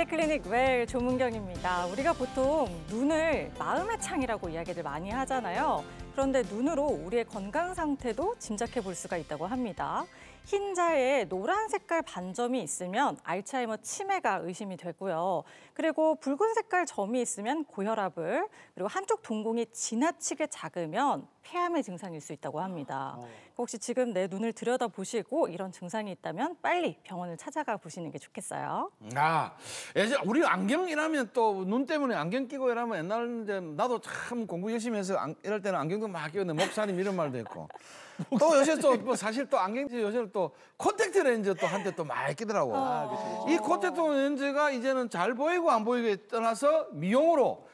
클리닉 웰 조문경입니다. 우리가 보통 눈을 마음의 창이라고 이야기를 많이 하잖아요. 그런데 눈으로 우리의 건강 상태도 짐작해 볼 수가 있다고 합니다. 흰자에 노란 색깔 반점이 있으면 알츠하이머 치매가 의심이 되고요. 그리고 붉은 색깔 점이 있으면 고혈압을, 그리고 한쪽 동공이 지나치게 작으면 폐암의 증상일 수 있다고 합니다. 혹시 지금 내 눈을 들여다보시고 이런 증상이 있다면 빨리 병원을 찾아가 보시는 게 좋겠어요. 예전 우리 안경 일하면 또 눈 때문에 안경 끼고 일하면 옛날에 나도 참 공부 열심히 해서 이럴 때는 안경도 막 끼웠는데 목사님 이런 말도 했고 또 요새 또 뭐 사실 또 안경 요새는 또 콘택트 렌즈 또 한때 또 많이 끼더라고. 이 콘택트 렌즈가 이제는 잘 보이고 안 보이게 떠나서 미용으로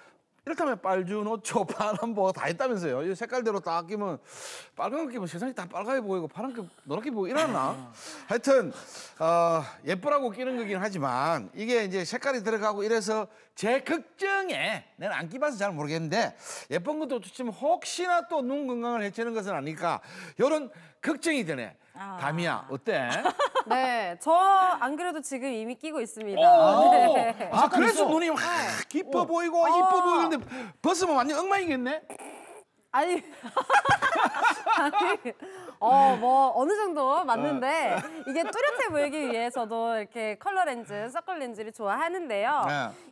이렇다면 빨주노초 파란보가 다 있다면서요. 이 색깔대로 딱 끼면 빨간 거 끼면 세상이 다 빨갛게 보이고 파란 거 노랗게 보이고 이러나? 하여튼 예쁘라고 끼는 거긴 하지만 이게 이제 색깔이 들어가고 이래서 제 걱정에 내가 안 끼봐서 잘 모르겠는데 예쁜 것도 좋지만 혹시나 또 눈 건강을 해치는 것은 아닐까 이런 걱정이 되네. 다미야 어때? 네, 저 안 그래도 지금 이미 끼고 있습니다. 네. 그래서 눈이 확 깊어 보이고 이뻐 보이는데 벗으면 완전 엉망이겠네? 아니, 뭐 어느 정도 맞는데 이게 뚜렷해 보이기 위해서도 이렇게 컬러 렌즈, 서클 렌즈를 좋아하는데요.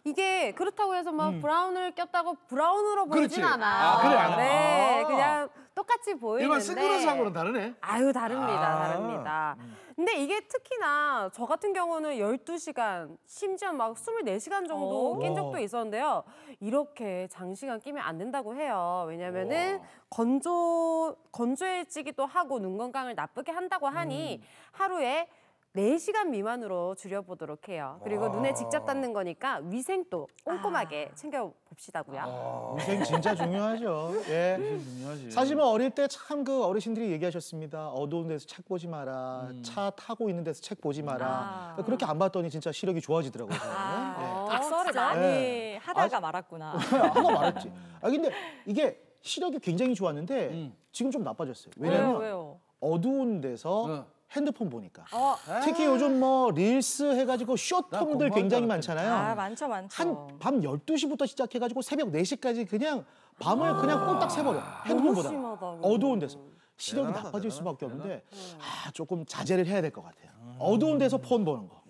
이게 그렇다고 해서 뭐 브라운을 꼈다고 브라운으로 보이진 않아요. 그래? 네, 그냥 똑같이 보이는데. 일반 선글라스하고는 다르네? 아유, 다릅니다. 근데 이게 특히나 저 같은 경우는 12시간, 심지어 막 24시간 정도 낀 적도 있었는데요. 이렇게 장시간 끼면 안 된다고 해요. 왜냐면은 건조해지기도 하고 눈 건강을 나쁘게 한다고 하니 하루에 4시간 미만으로 줄여보도록 해요. 그리고 눈에 직접 닿는 거니까 위생도 꼼꼼하게 챙겨봅시다고요. 위생 진짜 중요하죠. 예. 중요하지. 사실 뭐 어릴 때 참 그 어르신들이 얘기하셨습니다. 어두운 데서 책 보지 마라. 차 타고 있는 데서 책 보지 마라. 그렇게 안 봤더니 진짜 시력이 좋아지더라고요. 썰을 많이 하다가 말았구나. 하나 말했지. 근데 이게 시력이 굉장히 좋았는데 지금 좀 나빠졌어요. 왜냐면 왜요? 어두운 데서 핸드폰 보니까. 특히 요즘 뭐 릴스 해가지고 쇼폼들 굉장히 많잖아요. 많죠. 한 밤 12시부터 시작해가지고 새벽 4시까지 그냥 밤을 그냥 꼴딱 새버려. 핸드폰 보다. 어두운 데서. 시력이 나빠질 수밖에 없는데 조금 자제를 해야 될 것 같아요. 어두운 데서 폰 보는 거.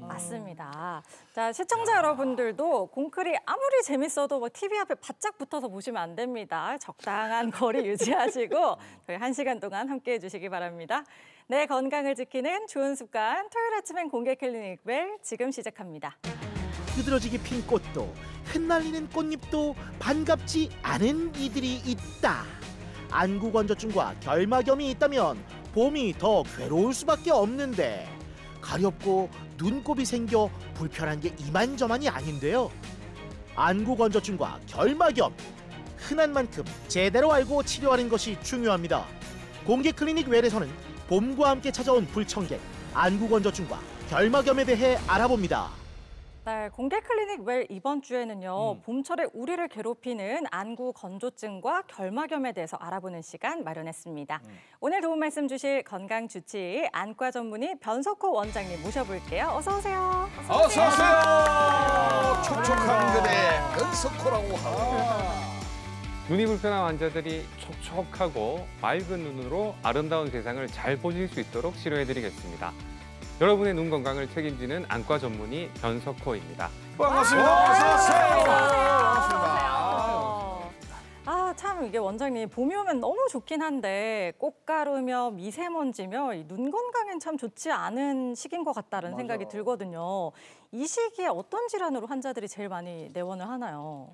맞습니다. 자, 시청자 여러분들도 공클이 아무리 재밌어도 뭐 TV 앞에 바짝 붙어서 보시면 안 됩니다. 적당한 거리 유지하시고 저희 1시간 동안 함께해 주시기 바랍니다. 내 건강을 지키는 좋은 습관 토요일 아침엔 공개 클리닉 웰 지금 시작합니다. 흐드러지게 핀 꽃도 흩날리는 꽃잎도 반갑지 않은 이들이 있다. 안구건조증과 결막염이 있다면 봄이 더 괴로울 수밖에 없는데 가렵고 눈곱이 생겨 불편한 게 이만저만이 아닌데요. 안구건조증과 결막염, 흔한 만큼 제대로 알고 치료하는 것이 중요합니다. 공개 클리닉 웰에서는 봄과 함께 찾아온 불청객, 안구건조증과 결막염에 대해 알아봅니다. 네, 공개 클리닉 웰 이번 주에는요. 봄철에 우리를 괴롭히는 안구 건조증과 결막염에 대해서 알아보는 시간 마련했습니다. 오늘 도움 말씀 주실 건강 주치의 안과 전문의 변석호 원장님 모셔볼게요. 어서 오세요. 어서 오세요. 촉촉한 그대 변석호라고 하고. 눈이 불편한 환자들이 촉촉하고 맑은 눈으로 아름다운 세상을 잘 보실 수 있도록 치료해드리겠습니다. 여러분의 눈 건강을 책임지는 안과 전문의 변석호입니다. 반갑습니다. 어서 오세요. 반갑습니다. 참 이게 원장님 봄이 오면 너무 좋긴 한데 꽃가루며 미세먼지며 눈 건강엔 참 좋지 않은 시기인 것 같다는 생각이 들거든요. 이 시기에 어떤 질환으로 환자들이 제일 많이 내원을 하나요?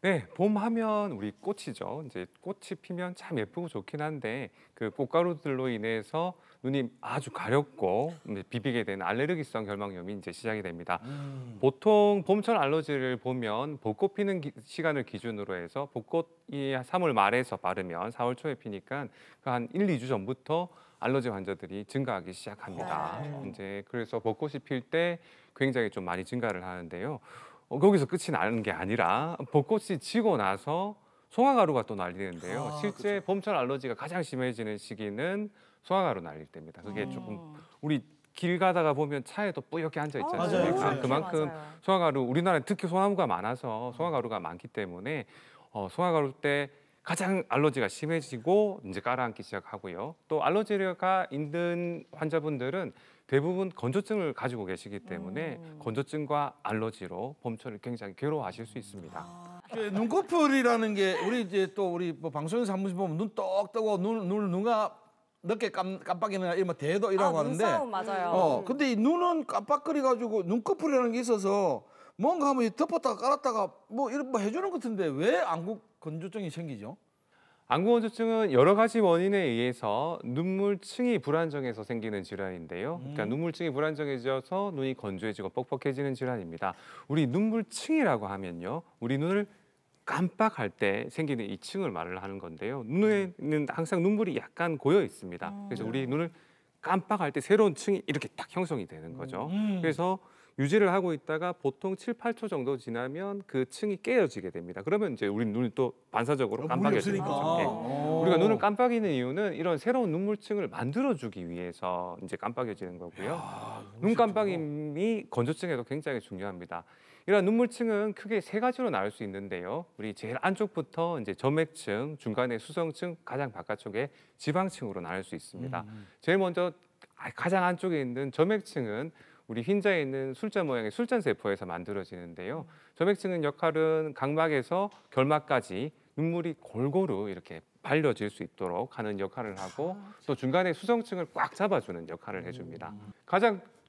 네, 봄 하면 우리 꽃이죠. 이제 꽃이 피면 참 예쁘고 좋긴 한데 그 꽃가루들로 인해서 눈이 아주 가렵고 비비게 되는 알레르기성 결막염이 이제 시작이 됩니다. 보통 봄철 알러지를 보면 벚꽃 피는 시간을 기준으로 해서 벚꽃이 3월 말에서 빠르면 4월 초에 피니까 한 1, 2주 전부터 알러지 환자들이 증가하기 시작합니다. 이제 그래서 벚꽃이 필 때 굉장히 좀 많이 증가를 하는데요. 거기서 끝이 나는 게 아니라 벚꽃이 지고 나서 송화가루가 또 날리는데요. 실제 봄철 알러지가 가장 심해지는 시기는 송화가루 날릴 때입니다. 그게 조금 우리 길 가다가 보면 차에도 뿌옇게 앉아 있지 않습니까? 맞아요. 그만큼 맞아요. 소화가루 우리나라에 특히 소나무가 많아서 소화가루가 많기 때문에 소화가루 때 가장 알러지가 심해지고 이제 깔아앉기 시작하고요. 또 알러지가 있는 환자분들은 대부분 건조증을 가지고 계시기 때문에 건조증과 알러지로 봄철을 굉장히 괴로워하실 수 있습니다. 눈꺼풀이라는 게 우리 이제 또 우리 뭐 방송에서 한 번씩 보면 눈 떡 뜨고 눈가 늦게 깜빡이나 이러면 대도이라고 하는데 눈싸움 맞아요. 근데 이 눈은 깜빡거리 가지고 눈꺼풀이라는 게 있어서 뭔가 하면 덮었다가 깔았다가 뭐 이런 뭐 해주는 것 같은데 왜 안구 건조증이 생기죠? 안구 건조증은 여러 가지 원인에 의해서 눈물층이 불안정해서 생기는 질환인데요. 그러니까 눈물층이 불안정해져서 눈이 건조해지고 뻑뻑해지는 질환입니다. 우리 눈물층이라고 하면요, 우리 눈을 깜빡할 때 생기는 이 층을 말을 하는 건데요. 눈에는 항상 눈물이 약간 고여 있습니다. 그래서 우리 눈을 깜빡할 때 새로운 층이 이렇게 딱 형성이 되는 거죠. 그래서 유지를 하고 있다가 보통 7, 8초 정도 지나면 그 층이 깨어지게 됩니다. 그러면 이제 우리 눈이 또 반사적으로 깜빡여지는 거죠. 예. 우리가 눈을 깜빡이는 이유는 이런 새로운 눈물층을 만들어주기 위해서 이제 깜빡여지는 거고요. 눈 깜빡임이 건조증에도 굉장히 중요합니다. 이런 눈물층은 크게 세 가지로 나눌 수 있는데요. 우리 제일 안쪽부터 이제 점액층, 중간에 수성층, 가장 바깥쪽에 지방층으로 나눌 수 있습니다. 제일 먼저 가장 안쪽에 있는 점액층은 우리 흰자에 있는 술자 모양의 술잔세포에서 만들어지는데요. 점액층은 역할은 각막에서 결막까지 눈물이 골고루 이렇게 발려질 수 있도록 하는 역할을 하고 또 중간에 수성층을 꽉 잡아주는 역할을 해줍니다.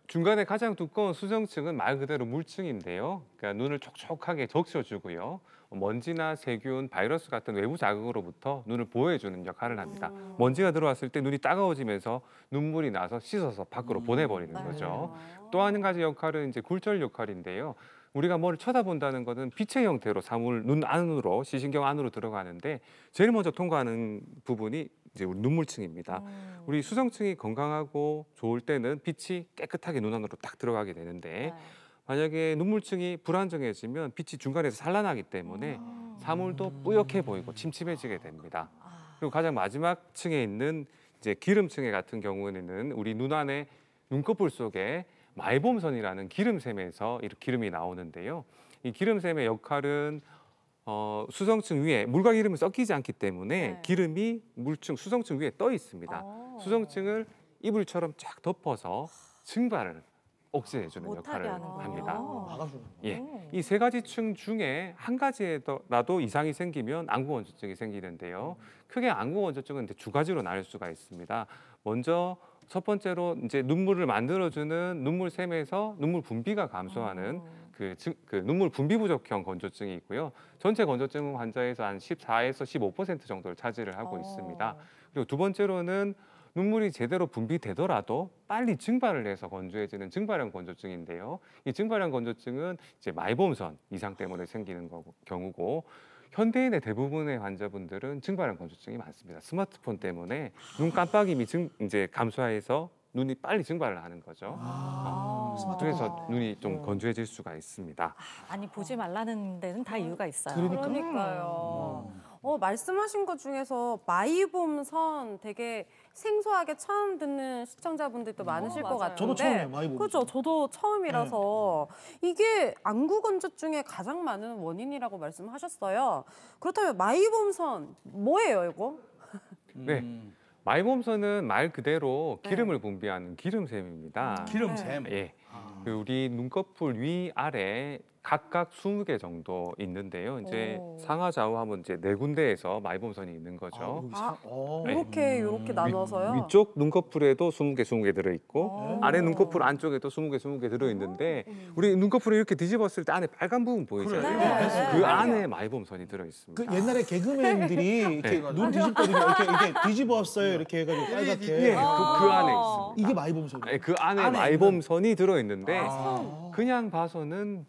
중간에 가장 두꺼운 수정층은 말 그대로 물층인데요. 그러니까 눈을 촉촉하게 적셔주고요. 먼지나 세균, 바이러스 같은 외부 자극으로부터 눈을 보호해주는 역할을 합니다. 먼지가 들어왔을 때 눈이 따가워지면서 눈물이 나서 씻어서 밖으로 보내버리는 거죠. 또 한 가지 역할은 이제 굴절 역할인데요. 우리가 뭘 쳐다본다는 것은 빛의 형태로 사물 눈 안으로 시신경 안으로 들어가는데 제일 먼저 통과하는 부분이 이제 우리 눈물층입니다. 우리 수성층이 건강하고 좋을 때는 빛이 깨끗하게 눈 안으로 딱 들어가게 되는데 만약에 눈물층이 불안정해지면 빛이 중간에서 산란하기 때문에 사물도 뿌옇게 보이고 침침해지게 됩니다. 그리고 가장 마지막 층에 있는 이제 기름층에 같은 경우에는 우리 눈 안에 눈꺼풀 속에 마이봄선이라는 기름샘에서 이렇게 기름이 나오는데요. 이 기름샘의 역할은 수성층 위에 물과 기름이 섞이지 않기 때문에 기름이 물층, 수성층 위에 떠 있습니다. 수성층을 이불처럼 쫙 덮어서 증발을 억제해주는 역할을 합니다. 예, 이 세 가지 층 중에 한 가지라도 이상이 생기면 안구 건조증이 생기는데요. 크게 안구 건조증은 두 가지로 나눌 수가 있습니다. 먼저 첫 번째로 이제 눈물을 만들어주는 눈물샘에서 눈물 분비가 감소하는 그 눈물 분비 부족형 건조증이 있고요. 전체 건조증 환자에서 한 14에서 15% 정도를 차지를 하고 있습니다. 그리고 두 번째로는 눈물이 제대로 분비되더라도 빨리 증발을 해서 건조해지는 증발형 건조증인데요. 이 증발형 건조증은 이제 마이봄선 이상 때문에 생기는 경우고 현대인의 대부분의 환자분들은 증발형 건조증이 많습니다. 스마트폰 때문에 눈 깜빡임이 이제 감소해서 눈이 빨리 증발을 하는 거죠. 그래서 눈이 좀 건조해질 수가 있습니다. 아니 보지 말라는 데는 다 이유가 있어요. 그러니까요. 말씀하신 것 중에서 마이봄선 되게 생소하게 처음 듣는 시청자분들도 많으실 것 같은데. 저도 처음이에요, 마이봄선. 그렇죠. 저도 처음이라서 이게 안구 건조증의 가장 많은 원인이라고 말씀하셨어요. 그렇다면 마이봄선 뭐예요, 이거? 네. 마이봄선은 말 그대로 기름을 분비하는 기름샘입니다. 기름샘. 예. 우리 눈꺼풀 위 아래 각각 20개 정도 있는데요. 이제 상하 좌우 하면 이제 네 군데에서 마이봄선이 있는 거죠. 이렇게 나눠서요? 위쪽 눈꺼풀에도 20개 들어 있고 아래 눈꺼풀 안쪽에도 20개 들어 있는데 우리 눈꺼풀을 이렇게 뒤집었을 때 안에 빨간 부분 보이잖아요. 그 안에 마이봄선이 들어 있습니다. 그 옛날에 개그맨들이 이렇게 눈 뒤집거든요. 이렇게 뒤집었어요. 이렇게 해가지고 빨갛게. 예, 그 안에 있습니다. 이게 마이봄선이에요. 네, 그 안에 마이봄선이 들어 있는데 그냥 봐서는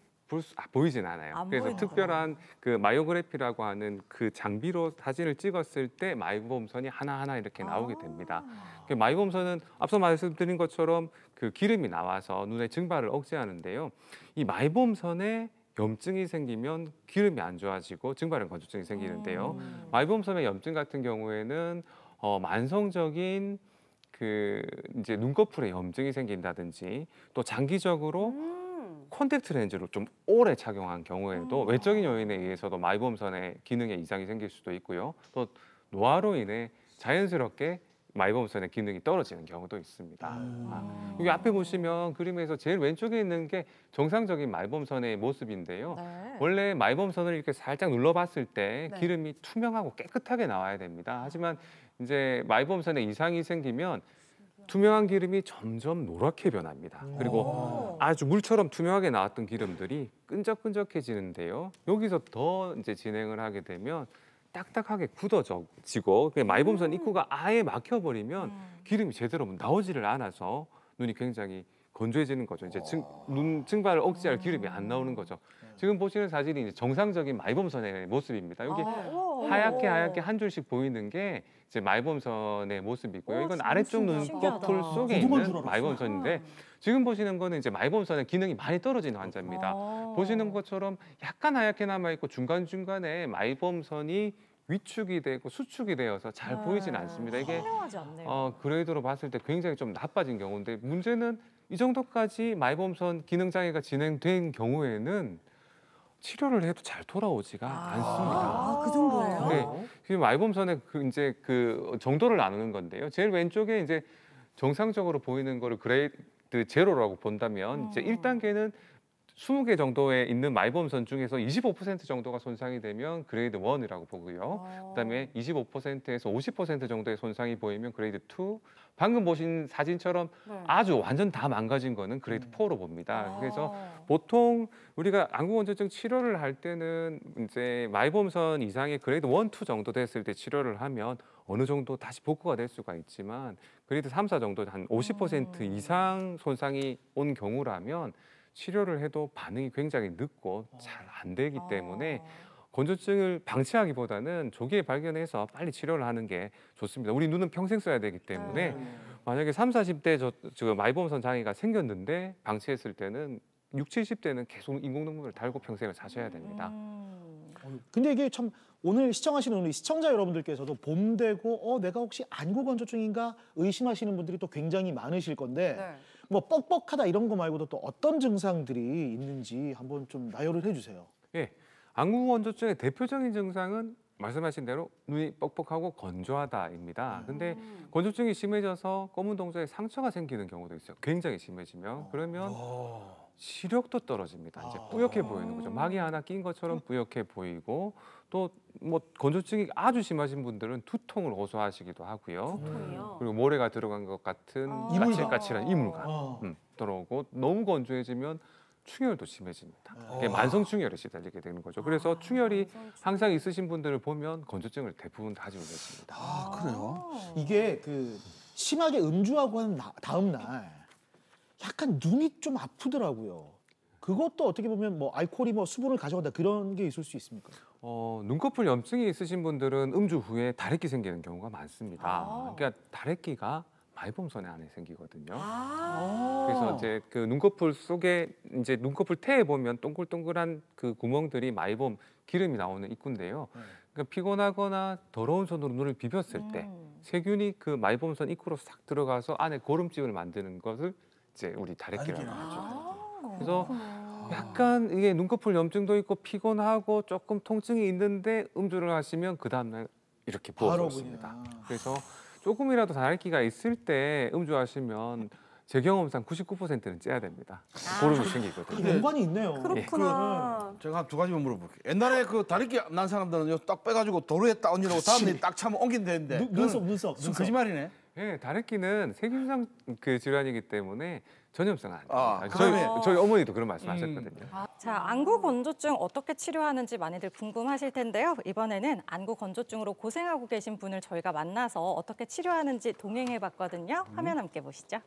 보이진 않아요. 그래서 특별한 그 마이오그래피라고 하는 그 장비로 사진을 찍었을 때 마이봄선이 하나하나 이렇게 나오게 됩니다. 마이봄선은 앞서 말씀드린 것처럼 그 기름이 나와서 눈의 증발을 억제하는데요. 이 마이봄선에 염증이 생기면 기름이 안 좋아지고 증발형 건조증이 생기는데요. 마이봄선의 염증 같은 경우에는 만성적인 그 이제 눈꺼풀에 염증이 생긴다든지 또 장기적으로 콘택트 렌즈를 좀 오래 착용한 경우에도 외적인 요인에 의해서도 마이범선의 기능에 이상이 생길 수도 있고요. 또 노화로 인해 자연스럽게 마이범선의 기능이 떨어지는 경우도 있습니다. 여기 앞에 보시면 그림에서 제일 왼쪽에 있는 게 정상적인 마이범선의 모습인데요. 네. 원래 마이범선을 이렇게 살짝 눌러봤을 때 네. 기름이 투명하고 깨끗하게 나와야 됩니다. 하지만 이제 마이범선에 이상이 생기면 투명한 기름이 점점 노랗게 변합니다. 그리고 아주 물처럼 투명하게 나왔던 기름들이 끈적끈적해지는데요. 여기서 더 이제 진행을 하게 되면 딱딱하게 굳어지고 마이범선 입구가 아예 막혀버리면 기름이 제대로 나오지를 않아서 눈이 굉장히 건조해지는 거죠. 이제 눈 증발을 억제할 기름이 안 나오는 거죠. 지금 보시는 사진이 이제 정상적인 마이범선의 모습입니다. 여기 하얗게 한 줄씩 보이는 게 이제 마이범선의 모습이고요. 이건 아래쪽 눈꺼풀 속에 있는 마이범선인데 지금 보시는 거는 이제 마이범선의 기능이 많이 떨어진 환자입니다. 보시는 것처럼 약간 하얗게 남아 있고 중간중간에 마이범선이 위축이 되고 수축이 되어서 잘 보이지는 않습니다. 이게 선명하지 않네요. 그레이드로 봤을 때 굉장히 좀 나빠진 경우인데 문제는 이 정도까지 마이범선 기능 장애가 진행된 경우에는 치료를 해도 잘 돌아오지가 않습니다. 그 정도예요? 네, 지금 마이범선의 이제 그 정도를 나누는 건데요. 제일 왼쪽에 이제 정상적으로 보이는 거를 그레이드 제로라고 본다면 이제 1단계는 20개 정도에 있는 마이범선 중에서 25% 정도가 손상이 되면 그레이드 1이라고 보고요. 그다음에 25%에서 50% 정도의 손상이 보이면 그레이드 2. 방금 보신 사진처럼 아주 완전 다 망가진 거는 그레이드 4로 봅니다. 그래서 보통 우리가 안구건조증 치료를 할 때는 이제 마이범선 이상의 그레이드 1, 2 정도 됐을 때 치료를 하면 어느 정도 다시 복구가 될 수가 있지만 그레이드 3, 4 정도 한 50% 이상 손상이 온 경우라면 치료를 해도 반응이 굉장히 늦고 잘 안 되기 때문에 건조증을 방치하기보다는 조기에 발견해서 빨리 치료를 하는 게 좋습니다. 우리 눈은 평생 써야 되기 때문에 만약에 30, 40대 저 마이범선 장애가 생겼는데 방치했을 때는 60, 70대는 계속 인공눈물을 달고 평생을 사셔야 됩니다. 근데 이게 참 오늘 시청하시는 우리 시청자 여러분들께서도 봄 되고 내가 혹시 안구건조증인가 의심하시는 분들이 또 굉장히 많으실 건데 뭐 뻑뻑하다 이런 거 말고도 또 어떤 증상들이 있는지 한번 좀 나열을 해주세요. 예, 안구건조증의 대표적인 증상은 말씀하신 대로 눈이 뻑뻑하고 건조하다입니다. 근데 건조증이 심해져서 검은 동자에 상처가 생기는 경우도 있어요. 굉장히 심해지면 그러면 시력도 떨어집니다. 이제 뿌옇게 보이는 거죠. 막이 하나 낀 것처럼 뿌옇게 보이고 또 뭐 건조증이 아주 심하신 분들은 두통을 호소하시기도 하고요. 그리고 모래가 들어간 것 같은 까칠까칠한 이물감 들어오고 너무 건조해지면 충혈도 심해집니다. 이게 만성 충혈에 시달리게 되는 거죠. 그래서 충혈이 항상 있으신 분들을 보면 건조증을 대부분 가지고 계십니다. 아, 그래요? 이게 그 심하게 음주하고 한 다음 날 약간 눈이 좀 아프더라고요. 그것도 어떻게 보면 뭐 알코올이 뭐 수분을 가져간다 그런 게 있을 수 있습니까? 눈꺼풀 염증이 있으신 분들은 음주 후에 다래끼 생기는 경우가 많습니다. 그러니까 다래끼가 마이범선 안에 생기거든요. 그래서 이제 그 눈꺼풀 속에 이제 눈꺼풀 태에 보면 동글동글한 그 구멍들이 마이범 기름이 나오는 입구인데요. 그러니까 피곤하거나 더러운 손으로 눈을 비볐을 때 세균이 그 마이범선 입구로 싹 들어가서 안에 고름집을 만드는 것을 이제 우리 다래끼라고 하죠. 그래서 약간 이게 눈꺼풀 염증도 있고 피곤하고 조금 통증이 있는데 음주를 하시면 그 다음날 이렇게 부어졌습니다. 그래서 조금이라도 다래끼가 있을 때 음주하시면 제 경험상 99%는 째야 됩니다. 고름이 생기거든요. 연관이 있네요. 그렇구나. 제가 두 가지만 물어볼게요. 옛날에 그 다래끼 난 사람들은 딱 빼가지고 도로에 딱 얹으라고 다음날 딱 차면 옮긴다는데 눈썹. 거짓말이네. 네, 다래끼는 세균상 그 질환이기 때문에 전염성은 아, 아닙니다. 저희 어머니도 그런 말씀하셨거든요. 자, 안구 건조증 어떻게 치료하는지 많이들 궁금하실 텐데요. 이번에는 안구 건조증으로 고생하고 계신 분을 저희가 만나서 어떻게 치료하는지 동행해봤거든요. 화면 함께 보시죠.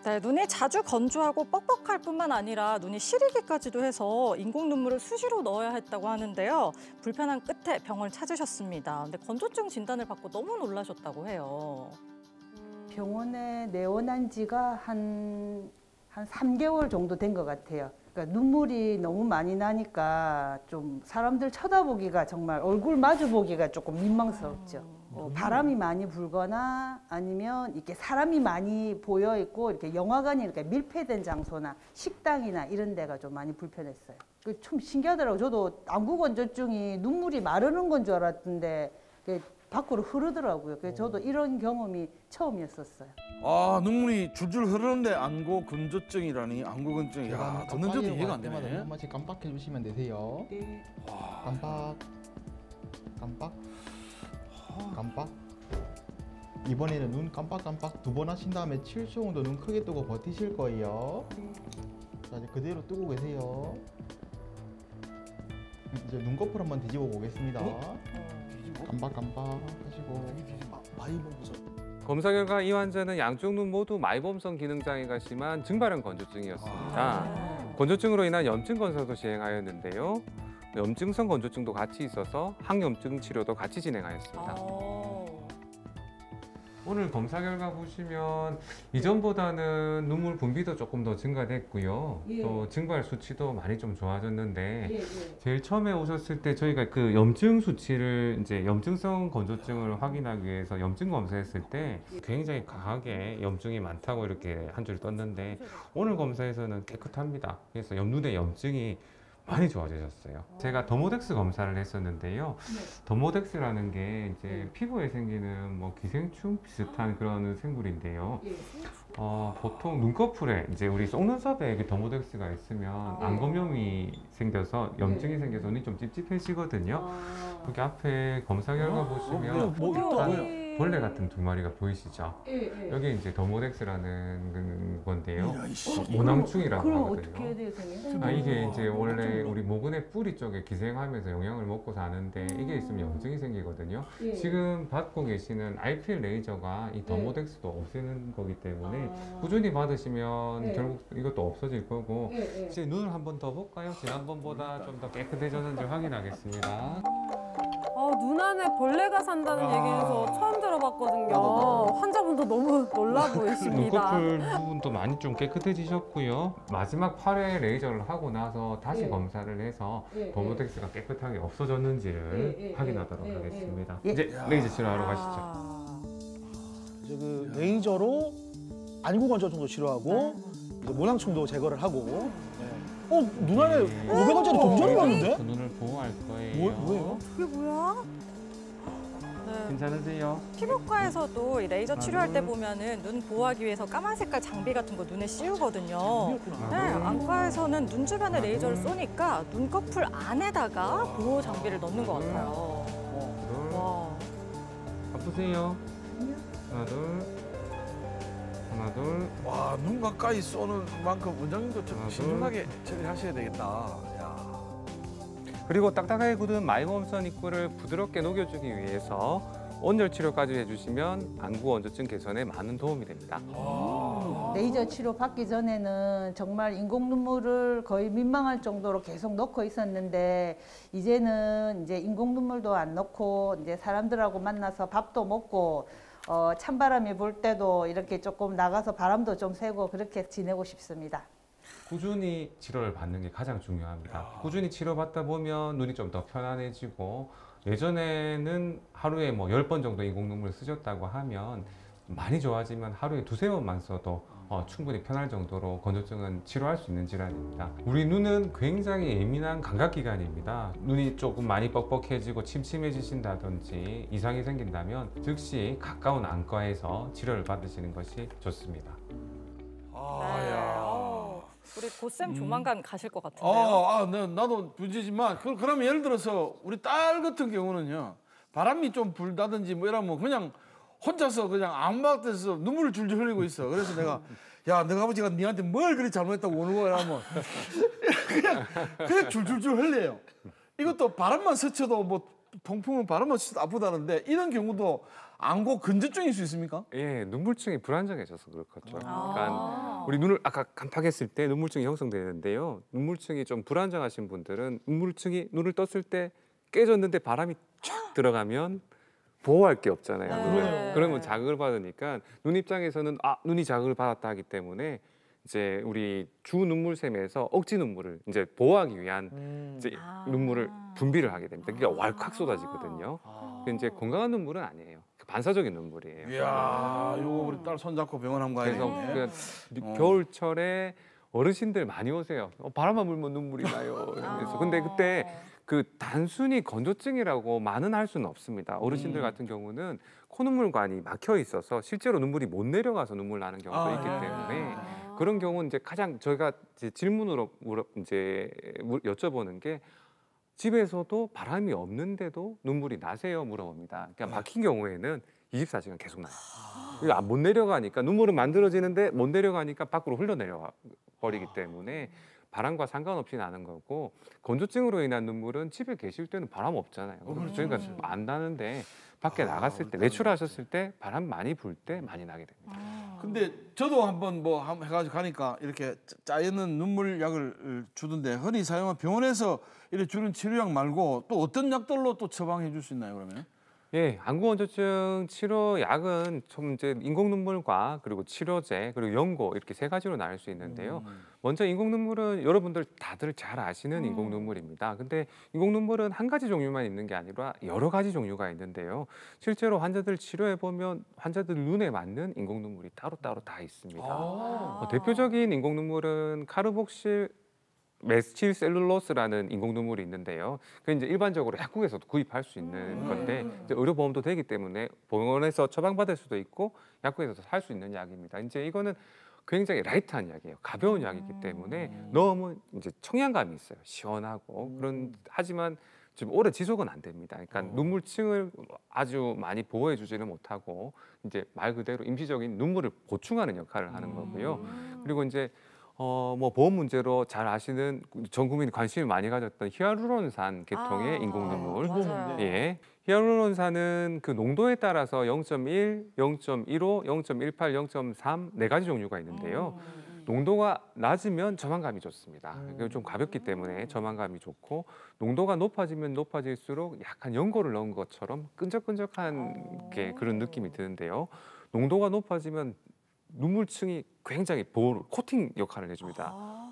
네, 눈이 자주 건조하고 뻑뻑할 뿐만 아니라 눈이 시리기까지도 해서 인공 눈물을 수시로 넣어야 했다고 하는데요. 불편한 끝에 병원을 찾으셨습니다. 근데 건조증 진단을 받고 너무 놀라셨다고 해요. 병원에 내원한 지가 한 3개월 정도 된 것 같아요. 그러니까 눈물이 너무 많이 나니까 좀 사람들 쳐다보기가 정말 얼굴 마주 보기가 조금 민망스럽죠. 바람이 많이 불거나 아니면 이렇게 사람이 많이 보여 있고 이렇게 영화관이 이렇게 밀폐된 장소나 식당이나 이런 데가 좀 많이 불편했어요. 좀 신기하더라고요. 저도 안구 건조증이 눈물이 마르는 건 줄 알았는데 밖으로 흐르더라고요. 그래서 저도 이런 경험이 처음이었었어요. 아, 눈물이 줄줄 흐르는데 안구 건조증이라니. 안구 건조증. 야, 듣는데도 이해가 안 되네. 한 번씩 깜빡해 주시면 되세요. 네. 깜빡. 깜빡. 깜빡. 이번에는 눈 깜빡깜빡 2번 하신 다음에 7초 정도 눈 크게 뜨고 버티실 거예요. 자, 이제 그대로 뜨고 계세요. 이제 눈꺼풀 한번 뒤집어 보겠습니다. 깜빡깜빡 하시고. 마이보험서. 검사 결과 이 환자는 양쪽 눈 모두 마이범성 기능장애가 심한 증발형 건조증이었습니다. 건조증으로 인한 염증 검사도 진행하였는데요. 염증성 건조증도 같이 있어서 항염증 치료도 같이 진행하였습니다. 오늘 검사 결과 보시면 이전보다는 눈물 분비도 조금 더 증가됐고요. 또 증발 수치도 많이 좀 좋아졌는데 제일 처음에 오셨을 때 저희가 그 염증 수치를 이제 염증성 건조증을 확인하기 위해서 염증 검사했을 때 굉장히 강하게 염증이 많다고 이렇게 한 줄 떴는데 오늘 검사에서는 깨끗합니다. 그래서 눈에 염증이 많이 좋아지셨어요. 제가 더모덱스 검사를 했었는데요. 더모덱스라는 게 이제 피부에 생기는 뭐 기생충 비슷한 그런 생물인데요. 보통 눈꺼풀에 이제 우리 속눈썹에 더모덱스가 있으면 안검염이 생겨서 염증이 생겨서 눈이 좀 찝찝해지거든요. 여기 앞에 검사 결과 보시면 벌레 같은 2마리가 보이시죠? 여기 이제 더모덱스라는 건데요. 모낭충이라고 하거든요. 이게 이제 원래 우리 모근의 뿌리 쪽에 기생하면서 영양을 먹고 사는데 이게 있으면 염증이 생기거든요. 지금 받고 계시는 IPL 레이저가 이 더모덱스도 없애는 거기 때문에 꾸준히 받으시면 결국 이것도 없어질 거고 이제 눈을 한 번 더 볼까요? 지난번보다 좀 더 깨끗해졌는지 확인하겠습니다. 눈 안에 벌레가 산다는 얘기는 저 처음 들어봤거든요. 환자분도 너무 놀라 보이십니다. 눈꺼풀 부분도 많이 좀 깨끗해지셨고요. 마지막 8회 레이저를 하고 나서 다시 검사를 해서 더모덱스가 깨끗하게 없어졌는지를 확인하도록 하겠습니다. 이제 레이저 치료하러 가시죠. 이제 그 레이저로 안구 건조증도 치료하고 이제 모낭충도 제거를 하고. 눈 안에 500원짜리 동전이 났는데? 그 눈을 보호할 거예요. 뭐예요? 그게 뭐야? 괜찮으세요? 피부과에서도 이 레이저 치료할 때 보면은 눈 보호하기 위해서 까만 색깔 장비 같은 거 눈에 씌우거든요. 네, 안과에서는 눈 주변에 레이저를 쏘니까 눈꺼풀 안에다가 보호 장비를 넣는 것 같아요. 와. 아프세요? 하나, 둘. 하나, 둘. 와, 눈 가까이 쏘는 만큼 원장님도 좀 신중하게 처리하셔야 되겠다. 야. 그리고 딱딱하게 굳은 마이범선 입구를 부드럽게 녹여주기 위해서 온열 치료까지 해주시면 안구 건조증 개선에 많은 도움이 됩니다. 레이저 치료 받기 전에는 정말 인공 눈물을 거의 민망할 정도로 계속 넣고 있었는데 이제는 이제 인공 눈물도 안 넣고 이제 사람들하고 만나서 밥도 먹고 찬바람이 불 때도 이렇게 조금 나가서 바람도 좀 쐬고 그렇게 지내고 싶습니다. 꾸준히 치료를 받는 게 가장 중요합니다. 꾸준히 치료받다 보면 눈이 좀 더 편안해지고 예전에는 하루에 뭐 10번 정도 인공눈물을 쓰셨다고 하면 많이 좋아지면 하루에 2~3번만 써도 충분히 편할 정도로 건조증은 치료할 수 있는 질환입니다. 우리 눈은 굉장히 예민한 감각기관입니다. 눈이 조금 많이 뻑뻑해지고 침침해지신다든지 이상이 생긴다면 즉시 가까운 안과에서 치료를 받으시는 것이 좋습니다. 우리 고쌤 조만간 가실 것 같은데요. 나도 문제지만 그러면 예를 들어서 우리 딸 같은 경우는요. 바람이 좀 불다든지 뭐 이러면 그냥 혼자서 그냥 아무 데서 눈물을 줄줄 흘리고 있어. 그래서 내가 야, 너가 아버지가 니한테 뭘 그리 잘못했다고 오는 거야 하면 그냥 줄줄줄 흘려요. 이것도 바람만 스쳐도 뭐 통풍은 바람만 스쳐도 아프다는데 이런 경우도 안구 건조증일 수 있습니까? 예, 눈물층이 불안정해져서 그렇겠죠. 그러니까 우리 눈을 아까 깜빡했을 때 눈물층이 형성되는데요. 눈물층이 좀 불안정하신 분들은 눈물층이 눈을 떴을 때 깨졌는데 바람이 쫙 들어가면 보호할 게 없잖아요. 그러면 자극을 받으니까 눈 입장에서는 눈이 자극을 받았다 하기 때문에 이제 우리 주 눈물샘에서 억지 눈물을 이제 보호하기 위한 이제 눈물을 분비를 하게 됩니다. 그러니까 왈칵 쏟아지거든요. 근데 이제 건강한 눈물은 아니에요. 반사적인 눈물이에요. 이야, 이거 우리 딸 손잡고 병원 한번 가야 그래서 되겠네. 그 겨울철에 어르신들 많이 오세요. 바람만 불면 눈물이 나요. 그래서 근데 그때 그 단순히 건조증이라고만은 할 수는 없습니다. 어르신들 같은 경우는 콧눈물관이 막혀 있어서 실제로 눈물이 못 내려가서 눈물 나는 경우도 있기 때문에 그런 경우는 이제 가장 저희가 이제 질문으로 여쭤보는 게 집에서도 바람이 없는데도 눈물이 나세요? 물어봅니다. 그러니까 막힌 경우에는 24시간 계속 나요. 이거 못 내려가니까 눈물은 만들어지는데 못 내려가니까 밖으로 흘러내려 버리기 때문에 바람과 상관없이 나는 거고 건조증으로 인한 눈물은 집에 계실 때는 바람 없잖아요. 그러니까 안 나는데 밖에 나갔을 때 외출하셨을 때 바람 많이 불 때 많이 나게 됩니다. 근데 저도 한번 뭐 해가지고 가니까 이렇게 짜있는 눈물 약을 주던데 흔히 사용한 병원에서 이렇게 주는 치료약 말고 또 어떤 약들로 또 처방해 줄 수 있나요, 그러면? 예, 안구건조증 치료 약은 좀 이제 인공 눈물과 그리고 치료제 그리고 연고 이렇게 세 가지로 나눌 수 있는데요. 먼저 인공 눈물은 여러분들 다들 잘 아시는 인공 눈물입니다. 근데 인공 눈물은 한 가지 종류만 있는 게 아니라 여러 가지 종류가 있는데요. 실제로 환자들 치료해 보면 환자들 눈에 맞는 인공 눈물이 따로따로 다 있습니다. 대표적인 인공 눈물은 카르복실 메틸셀룰로스라는 인공 눈물이 있는데요. 그 이제 일반적으로 약국에서도 구입할 수 있는 건데 이제 의료보험도 되기 때문에 병원에서 처방받을 수도 있고 약국에서도 살 수 있는 약입니다. 이제 이거는 굉장히 라이트한 약이에요. 가벼운 약이기 때문에 너무 이제 청량감이 있어요. 시원하고 하지만 좀 오래 지속은 안 됩니다. 그러니까 눈물층을 아주 많이 보호해 주지는 못하고 이제 말 그대로 임시적인 눈물을 보충하는 역할을 하는 거고요. 그리고 이제 뭐 보험 문제로 잘 아시는 전 국민이 관심을 많이 가졌던 히알루론산 계통의 인공 눈물. 예. 히알루론산은 그 농도에 따라서 0.1, 0.15, 0.18, 0.3 네 가지 종류가 있는데요. 농도가 낮으면 저망감이 좋습니다. 좀 가볍기 때문에 저망감이 좋고 농도가 높아지면 높아질수록 약간 연고를 넣은 것처럼 끈적끈적한 게 그런 느낌이 드는데요. 농도가 높아지면 눈물층이 굉장히 코팅 역할을 해줍니다.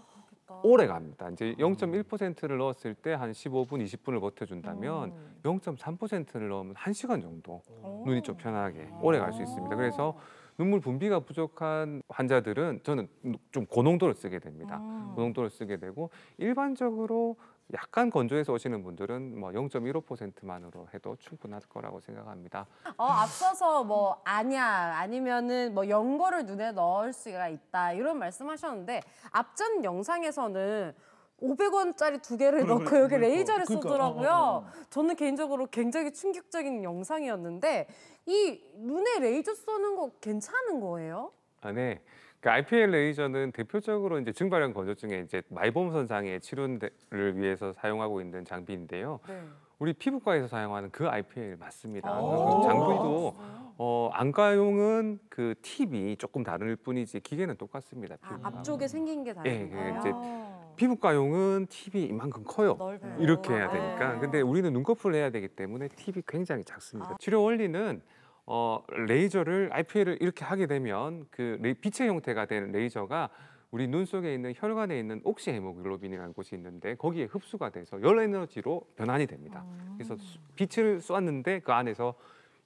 오래 갑니다. 이제 0.1%를 넣었을 때 한 15분, 20분을 버텨준다면 0.3%를 넣으면 1시간 정도 눈이 좀 편하게 오래 갈 수 있습니다. 그래서 눈물 분비가 부족한 환자들은 저는 좀 고농도를 쓰게 됩니다. 고농도를 쓰게 되고 일반적으로 약간 건조해서 오시는 분들은 뭐 0.15%만으로 해도 충분할 거라고 생각합니다. 앞서서 뭐 안약 아니면은 뭐 연고를 눈에 넣을 수가 있다 이런 말씀하셨는데 앞전 영상에서는 500원짜리 두 개를 넣고 여기 레이저를 쏘더라고요. 저는 개인적으로 굉장히 충격적인 영상이었는데 이 눈에 레이저 쏘는 거 괜찮은 거예요? 네. 그 IPL 레이저는 대표적으로 이제 증발형 건조증에 이제 마이보험선 장애 치료를 위해서 사용하고 있는 장비인데요. 우리 피부과에서 사용하는 그 IPL 맞습니다. 그 장비도 안과용은 그 팁이 조금 다를 뿐이지 기계는 똑같습니다. 앞쪽에 생긴 게 다른 거예요? 이제 피부과용은 팁이 이만큼 커요. 넓어요. 이렇게 해야 되니까. 근데 우리는 눈꺼풀을 해야 되기 때문에 팁이 굉장히 작습니다. 치료 원리는 레이저를 IPL을 이렇게 하게 되면 그 빛의 형태가 된 레이저가 우리 눈 속에 있는 혈관에 있는 옥시헤모글로빈이라는 곳이 있는데 거기에 흡수가 돼서 열 에너지로 변환이 됩니다. 그래서 빛을 쐈는데 그 안에서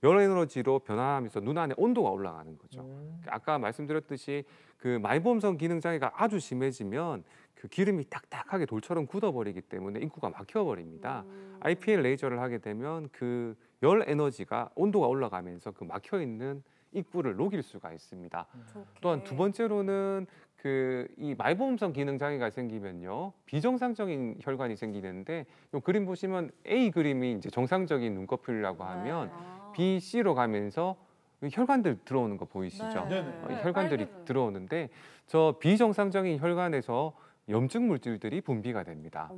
열 에너지로 변화하면서 눈 안에 온도가 올라가는 거죠. 아까 말씀드렸듯이 그 마이보험선 기능 장애가 아주 심해지면 그 기름이 딱딱하게 돌처럼 굳어버리기 때문에 인구가 막혀버립니다. IPL 레이저를 하게 되면 그 열 에너지가 온도가 올라가면서 그 막혀 있는 입구를 녹일 수가 있습니다. 또한 두 번째로는 그 이 마이보험선 기능 장애가 생기면요 비정상적인 혈관이 생기는데 이 그림 보시면 A 그림이 이제 정상적인 눈꺼풀이라고 하면 B, C로 가면서 혈관들 들어오는 거 보이시죠? 혈관들이 들어오는데 저 비정상적인 혈관에서 염증 물질들이 분비가 됩니다.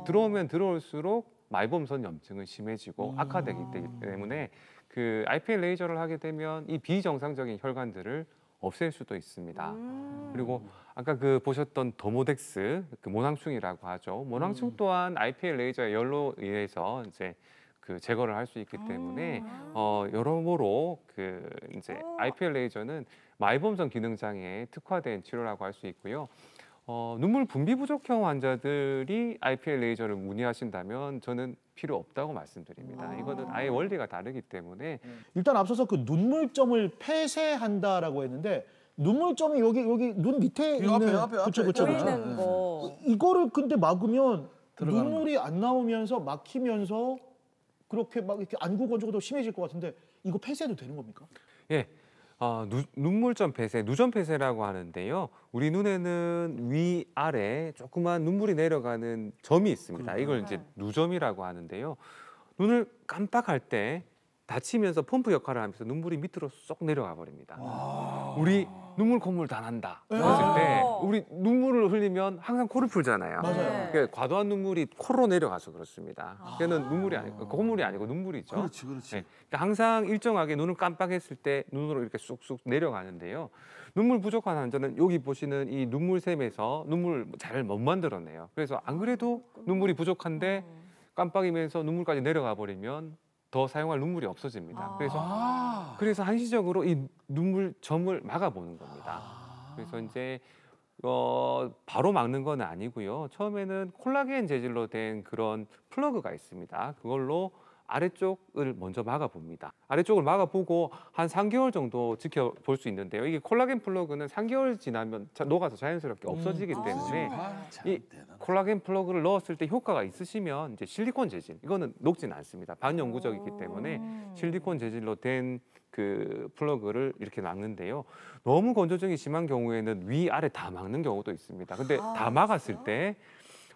들어오면 들어올수록 마이보험선 염증은 심해지고 악화되기 때문에 그 IPL 레이저를 하게 되면 이 비정상적인 혈관들을 없앨 수도 있습니다. 그리고 아까 그 보셨던 더모덱스, 그 모낭충이라고 하죠. 모낭충 또한 IPL 레이저의 열로 인해서 이제 그 제거를 할 수 있기 때문에 여러모로 그 이제 IPL 레이저는 마이범선 기능 장애에 특화된 치료라고 할 수 있고요. 눈물 분비 부족형 환자들이 IPL 레이저를 문의하신다면 저는 필요 없다고 말씀드립니다. 이거는 아예 원리가 다르기 때문에 일단 앞서서 그 눈물점을 폐쇄한다라고 했는데 눈물점이 여기 눈 밑에 있는 앞에 그쵸. 보이는 거. 이거를 근데 막으면 들어가는 눈물이 안 나오면서 막히면서 그렇게 막 이렇게 안구 건조가 더 심해질 것 같은데 이거 폐쇄해도 되는 겁니까? 예. 눈물점 폐쇄, 누점 폐쇄라고 하는데요. 우리 눈에는 위, 아래 조그만 눈물이 내려가는 점이 있습니다. 이걸 이제 누점이라고 하는데요. 눈을 깜빡할 때 다치면서 펌프 역할을 하면서 눈물이 밑으로 쏙 내려가 버립니다. 우리 눈물 콧물 다 난다 그랬을 때 우리 눈물을 흘리면 항상 코를 풀잖아요. 맞아요. 그러니까 과도한 눈물이 코로 내려가서 그렇습니다. 그게는 눈물이 아니고 콧물이 아니고 눈물이죠. 그렇지. 네. 그러니까 항상 일정하게 눈을 깜빡했을 때 눈으로 이렇게 쑥쑥 내려가는데요. 눈물 부족한 환자는 여기 보시는 이 눈물샘에서 눈물 잘 못 만들어내요. 그래서 안 그래도 눈물이 부족한데 깜빡이면서 눈물까지 내려가 버리면 더 사용할 눈물이 없어집니다. 그래서 한시적으로 이 눈물점을 막아보는 겁니다. 그래서 이제 바로 막는 건 아니고요. 처음에는 콜라겐 재질로 된 그런 플러그가 있습니다. 그걸로 아래쪽을 먼저 막아봅니다. 아래쪽을 막아보고 한 3개월 정도 지켜볼 수 있는데요. 이게 콜라겐 플러그는 3개월 지나면 녹아서 자연스럽게 없어지기 때문에 이 콜라겐 플러그를 넣었을 때 효과가 있으시면 이제 실리콘 재질, 이거는 녹지는 않습니다. 반영구적이기 때문에 실리콘 재질로 된 그 플러그를 이렇게 막는데요. 너무 건조증이 심한 경우에는 위, 아래 다 막는 경우도 있습니다. 근데 다 막았을 때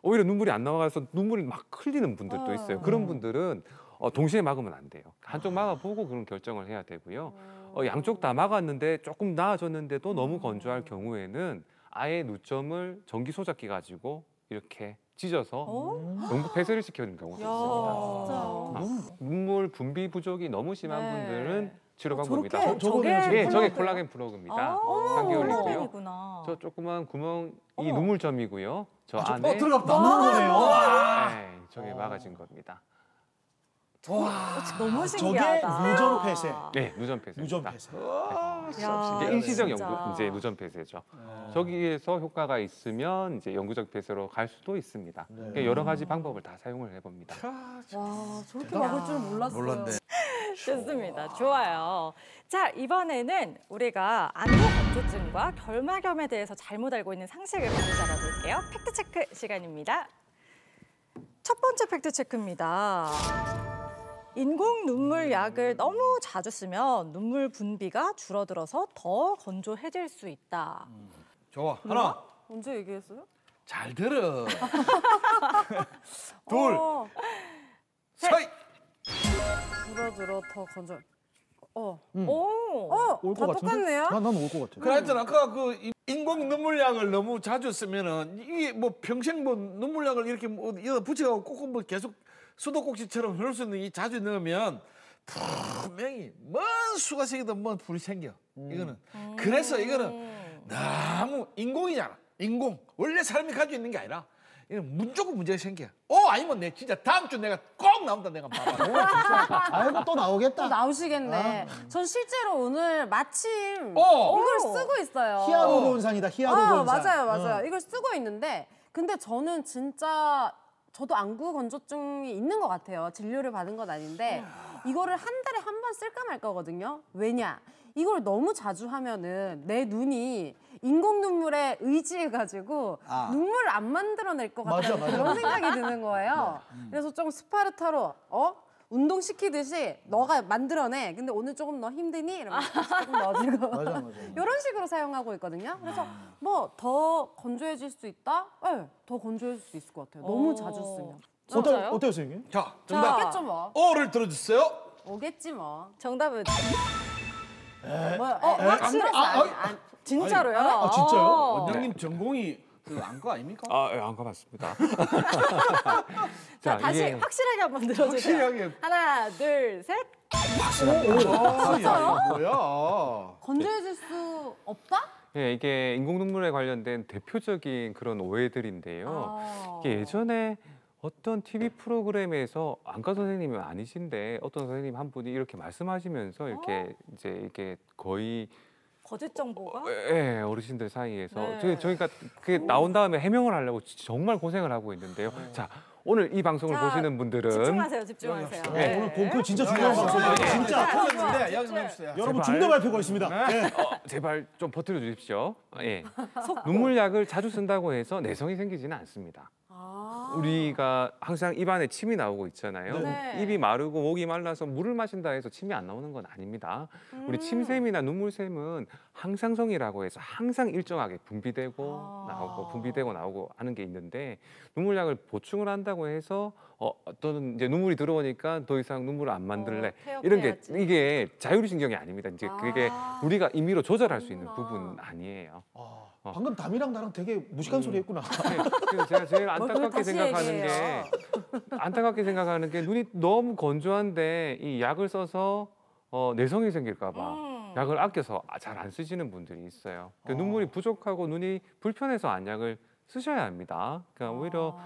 오히려 눈물이 안 나와서 눈물이 막 흘리는 분들도 있어요. 그런 분들은 동시에 막으면 안 돼요. 한쪽 막아보고 그런 결정을 해야 되고요. 양쪽 다 막았는데 조금 나아졌는데도 너무 건조할 경우에는 아예 누점을 전기 소작기 가지고 이렇게 찢어서 영구 폐쇄를 시키는 경우도 있습니다. 눈물 분비 부족이 너무 심한 분들은 치료 방법입니다. 저게 콜라겐 플러그입니다. 3개월이고요. 저 조그만 구멍 이 눈물점이고요. 저 안에 들어갔다. 막는 거네요. 네, 저게 막아진 겁니다. 너무 저게 신기하다. 누점 폐쇄. 네, 누점 폐쇄. 누점 폐쇄. 이게 일시적 진짜. 이제 누점 폐쇄죠. 저기에서 효과가 있으면 이제 영구적 폐쇄로 갈 수도 있습니다. 그러니까 여러 가지 방법을 다 사용을 해봅니다. 와, 저렇게 막을 줄 몰랐어요. 몰랐네. 좋습니다. 좋아요. 자, 이번에는 우리가 안구 건조증과 결막염에 대해서 잘못 알고 있는 상식을 바로잡아 볼게요. 팩트체크 시간입니다. 첫 번째 팩트체크입니다. 인공 눈물 약을 너무 자주 쓰면 눈물 분비가 줄어들어서 더 건조해질 수 있다. 좋아. 하나. 언제 얘기했어요? 잘 들어. 둘. 셋. 줄어들어 더 건조. 오, 올 다 것 같은데? 똑같네요. 난 올 것 같아. 그하여튼 아까 그 인공 눈물약을 너무 자주 쓰면은 이게 뭐 평생 뭐 눈물약을 이렇게 뭐 여기다 붙여갖고 꼭 뭐 계속 수도꼭지처럼 넣을 수 있는 이 자주 넣으면 분명히 뭔 수가 생기든 뭔 불이 생겨. 이거는 그래서 이거는 너무 인공이잖아. 인공. 원래 사람이 가지고 있는 게 아니라 이건 무조건 문제가 생겨. 아니면 내 진짜 다음 주 내가 꼭 나온다 내가 봐봐. 아이고 또 나오겠다. 또 나오시겠네. 전 실제로 오늘 마침 어. 이걸 쓰고 있어요. 히아루론산이다. 히아루론산. 맞아요. 이걸 쓰고 있는데 근데 저는 진짜 저도 안구 건조증이 있는 것 같아요. 진료를 받은 건 아닌데 이거를 한 달에 한 번 쓸까 말 거거든요. 왜냐? 이걸 너무 자주 하면은 내 눈이 인공 눈물에 의지해가지고 눈물을 안 만들어낼 것 같다는 그런 생각이 드는 거예요. 그래서 좀 스파르타로 운동시키듯이 너가 만들어내. 근데 오늘 조금 너 힘드니? 이러면 조금 넣어주고 맞아. 이런 식으로 사용하고 있거든요. 그래서 뭐 더 건조해질 수 있다? 네, 더 건조해질 수 있을 것 같아요. 너무 자주 쓰면. 진짜요? 어때요, 선생님? 자, 정답. 오겠죠 뭐. O를 들어주세요. 오겠지 뭐. 정답은 확실했어. 진짜로요? 진짜요? 원장님 전공이 그 안과 아닙니까? 안 가봤습니다. 자, 다시 확실하게 한번 들어주세요. 확실하게. 하나, 둘, 셋. 진짜요? 뭐야? 건조해질 수 없다? 예, 이게 인공 눈물에 관련된 대표적인 그런 오해들인데요. 이게 예전에 어떤 TV 프로그램에서 안과 선생님은 아니신데 어떤 선생님 한 분이 이렇게 말씀하시면서 이렇게 이제 이게 거의 거짓 정보가? 예, 어르신들 사이에서 네. 저희가 그게 나온 다음에 해명을 하려고 정말 고생을 하고 있는데요. 자, 오늘 이 방송을 자, 보시는 분들은 집중하세요, 집중하세요. 네, 오늘 본격 진짜 중요한 방송이에요. 진짜 터졌는데 여기 좀 해주세요. 여러분 중대 발표가 있습니다. 네. 제발 좀 버텨 주십시오. 예. 눈물약을 자주 쓴다고 해서 내성이 생기지는 않습니다. 우리가 항상 입안에 침이 나오고 있잖아요. 네. 입이 마르고 목이 말라서 물을 마신다 해서 침이 안 나오는 건 아닙니다. 우리 침샘이나 눈물샘은 항상성이라고 해서 항상 일정하게 분비되고 나오고 분비되고 나오고 하는 게 있는데 눈물약을 보충을 한다고 해서 어떤 이제 눈물이 들어오니까 더 이상 눈물을 안 만들래 이런 게 태엽해야지. 이게 자율신경이 아닙니다. 이제 그게 우리가 임의로 조절할 수 있는 부분 아니에요. 방금 담이랑 나랑 되게 무식한 소리 했구나. 네, 그래서 제가 제일 안타깝게 다시 생각하는 얘기해요. 게 눈이 너무 건조한데 이 약을 써서 내성이 생길까 봐 약을 아껴서 잘 안 쓰시는 분들이 있어요. 그러니까 눈물이 부족하고 눈이 불편해서 안약을 쓰셔야 합니다. 그러니까 오히려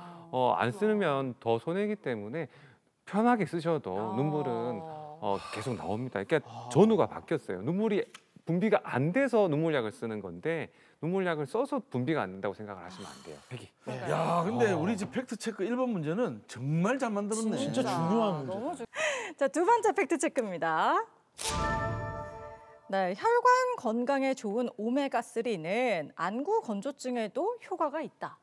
안 쓰면 더 손해이기 때문에 편하게 쓰셔도 눈물은 계속 나옵니다. 그러니까 전후가 바뀌었어요. 눈물이 분비가 안 돼서 눈물약을 쓰는 건데 눈물약을 써서 분비가 안 된다고 생각을 하시면 안 돼요. 백이. 야, 근데 우리 집 팩트 체크 1번 문제는 정말 잘 만들었네. 진짜 중요한 문제. 너무 자, 두 번째 팩트 체크입니다. 네, 혈관 건강에 좋은 오메가3는 안구 건조증에도 효과가 있다.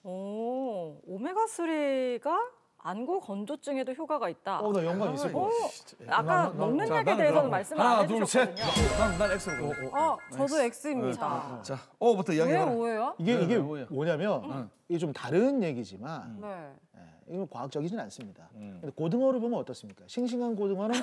오, 오메가3가 안구 건조증에도 효과가 있다. 나 연관 있을 것 같아. 아까 먹는 약에 대해서는 말씀 안 하나, 둘, 셋. 해주셨거든요. 난 X로. 저도 X입니다. 자, O부터 왜 이야기해라. 오해요? 이게 뭐예요? 뭐냐면 이게 좀 다른 얘기지만 네. 이건 과학적이진 않습니다. 근데 고등어를 보면 어떻습니까? 싱싱한 고등어는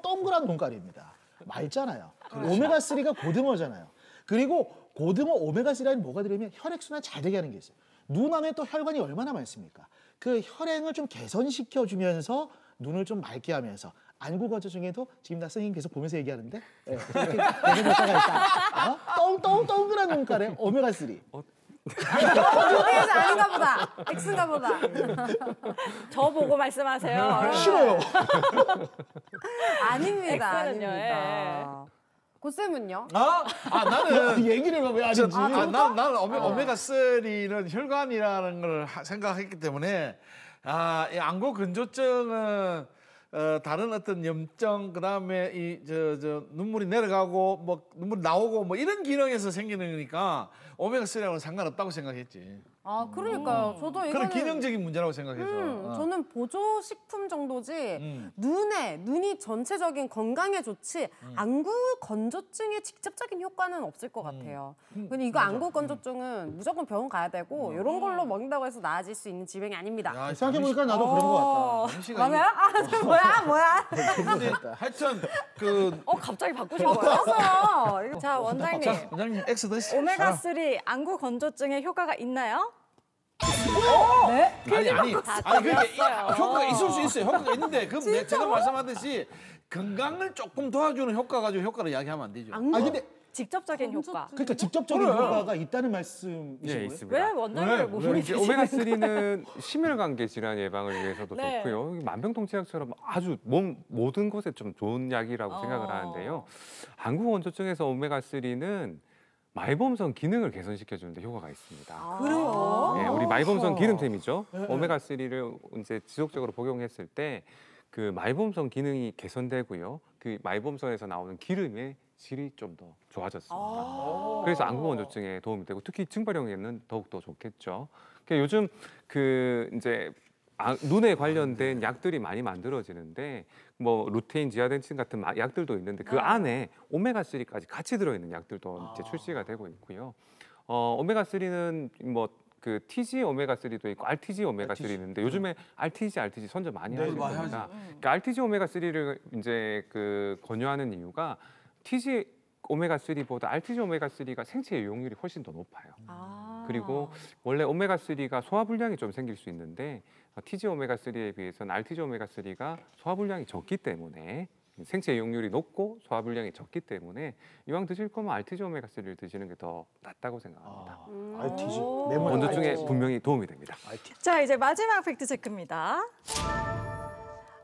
동그란 눈깔입니다. 맑잖아요. 오메가3가 고등어잖아요. 그리고 고등어 오메가3라는 뭐가 들으면 혈액순환 잘 되게 하는 게 있어요. 눈 안에 또 혈관이 얼마나 많습니까? 그 혈행을 좀 개선시켜주면서 눈을 좀 맑게 하면서 안구 건조증에도 지금 나 선생님 계속 보면서 얘기하는데 이렇게 되는 효과가 있다. 동그란 눈깔에 오메가3. 그게 아닌가 보다. X인가 보다. 저 보고 말씀하세요. 싫어요. 아닙니다. X는요, 아닙니다. 고쌤은요? 나는 얘기를 왜 하는지. 나는 오메가3는 혈관이라는 걸 생각했기 때문에 이 안구 건조증은 다른 어떤 염증 그다음에 이 눈물이 내려가고 뭐 눈물이 나오고 뭐 이런 기능에서 생기는 거니까 오메가3하고는 상관없다고 생각했지. 그러니까요. 저도 그런 이거는 기능적인 문제라고 생각해서. 저는 보조식품 정도지 눈이 전체적인 건강에 좋지 안구 건조증에 직접적인 효과는 없을 것 같아요. 근데 이거 안구 건조증은 무조건 병원 가야 되고 이런 걸로 먹는다고 해서 나아질 수 있는 질병이 아닙니다. 생각해보니까 나도 그런 것 같다. MC가 뭐야? 근데 하여튼 갑자기 바꾸신 거예요? 자, 원장님. 자, 원장님 X 드시. 오메가3 안구 건조증에 효과가 있나요? 아니 그게 들었어요. 효과가 있을 수 있어요. 효과가 있는데 그럼 제가 말씀하듯이 건강을 조금 도와주는 효과 가지고 효과를 이야기하면 안 되죠. 근데 직접적인 효과. 그러니까 직접적인 효과가 있다는 말씀이신 예, 거예요? 있습니다. 왜 원장님을 못 이제 믿으시는 오메가3는 심혈관계 질환 예방을 위해서도 네. 좋고요. 만병통치약처럼 아주 몸 모든 곳에 좀 좋은 약이라고 생각을 하는데요. 안구 건조증에서 오메가3는 마이범성 기능을 개선시켜 주는데 효과가 있습니다. 그래요? 네, 우리 마이범성 기름템이죠. 오메가3를 이제 지속적으로 복용했을 때 그 마이범성 기능이 개선되고요. 그 마이범성에서 나오는 기름의 질이 좀 더 좋아졌습니다. 그래서 안구 건조증에 도움이 되고 특히 증발형에는 더욱 더 좋겠죠. 그러니까 요즘 그 이제 눈에 관련된 약들이 많이 만들어지는데 뭐 루테인, 지아덴친 같은 약들도 있는데 그 안에 오메가3까지 같이 들어있는 약들도 이제 출시가 되고 있고요. 오메가3는 뭐 그 TG 오메가3도 있고 RTG 오메가3 있는데 요즘에 RTG 선전 많이 하시는 겁니다. 그러니까 RTG 오메가3를 이제 그 권유하는 이유가 TG 오메가3보다 RTG 오메가3가 생체 이용률이 훨씬 더 높아요. 그리고 원래 오메가3가 소화불량이 좀 생길 수 있는데 TG 오메가3에 비해서는 RTG 오메가3가 소화불량이 적기 때문에 생체 이용률이 높고 소화불량이 적기 때문에 이왕 드실 거면 RTG 오메가3를 드시는 게 더 낫다고 생각합니다. RTG. 원두 중에 분명히 도움이 됩니다. 자, 이제 마지막 팩트 체크입니다.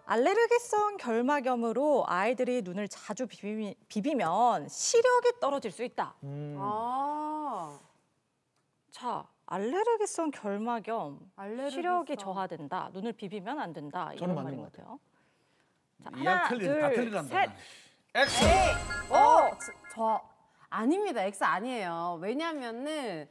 알레르기성 결막염으로 아이들이 눈을 자주 비비면 시력이 떨어질 수 있다. 아, 자, 알레르기성 결막염, 알레르기성. 시력이 저하된다. 눈을 비비면 안 된다. 이런 저는 맞는 말인 것 것 같아요. 자, 이양 하나, 틀린 다 둘, 틀리란다. 셋. X. 저 아닙니다. X 아니에요. 왜냐면은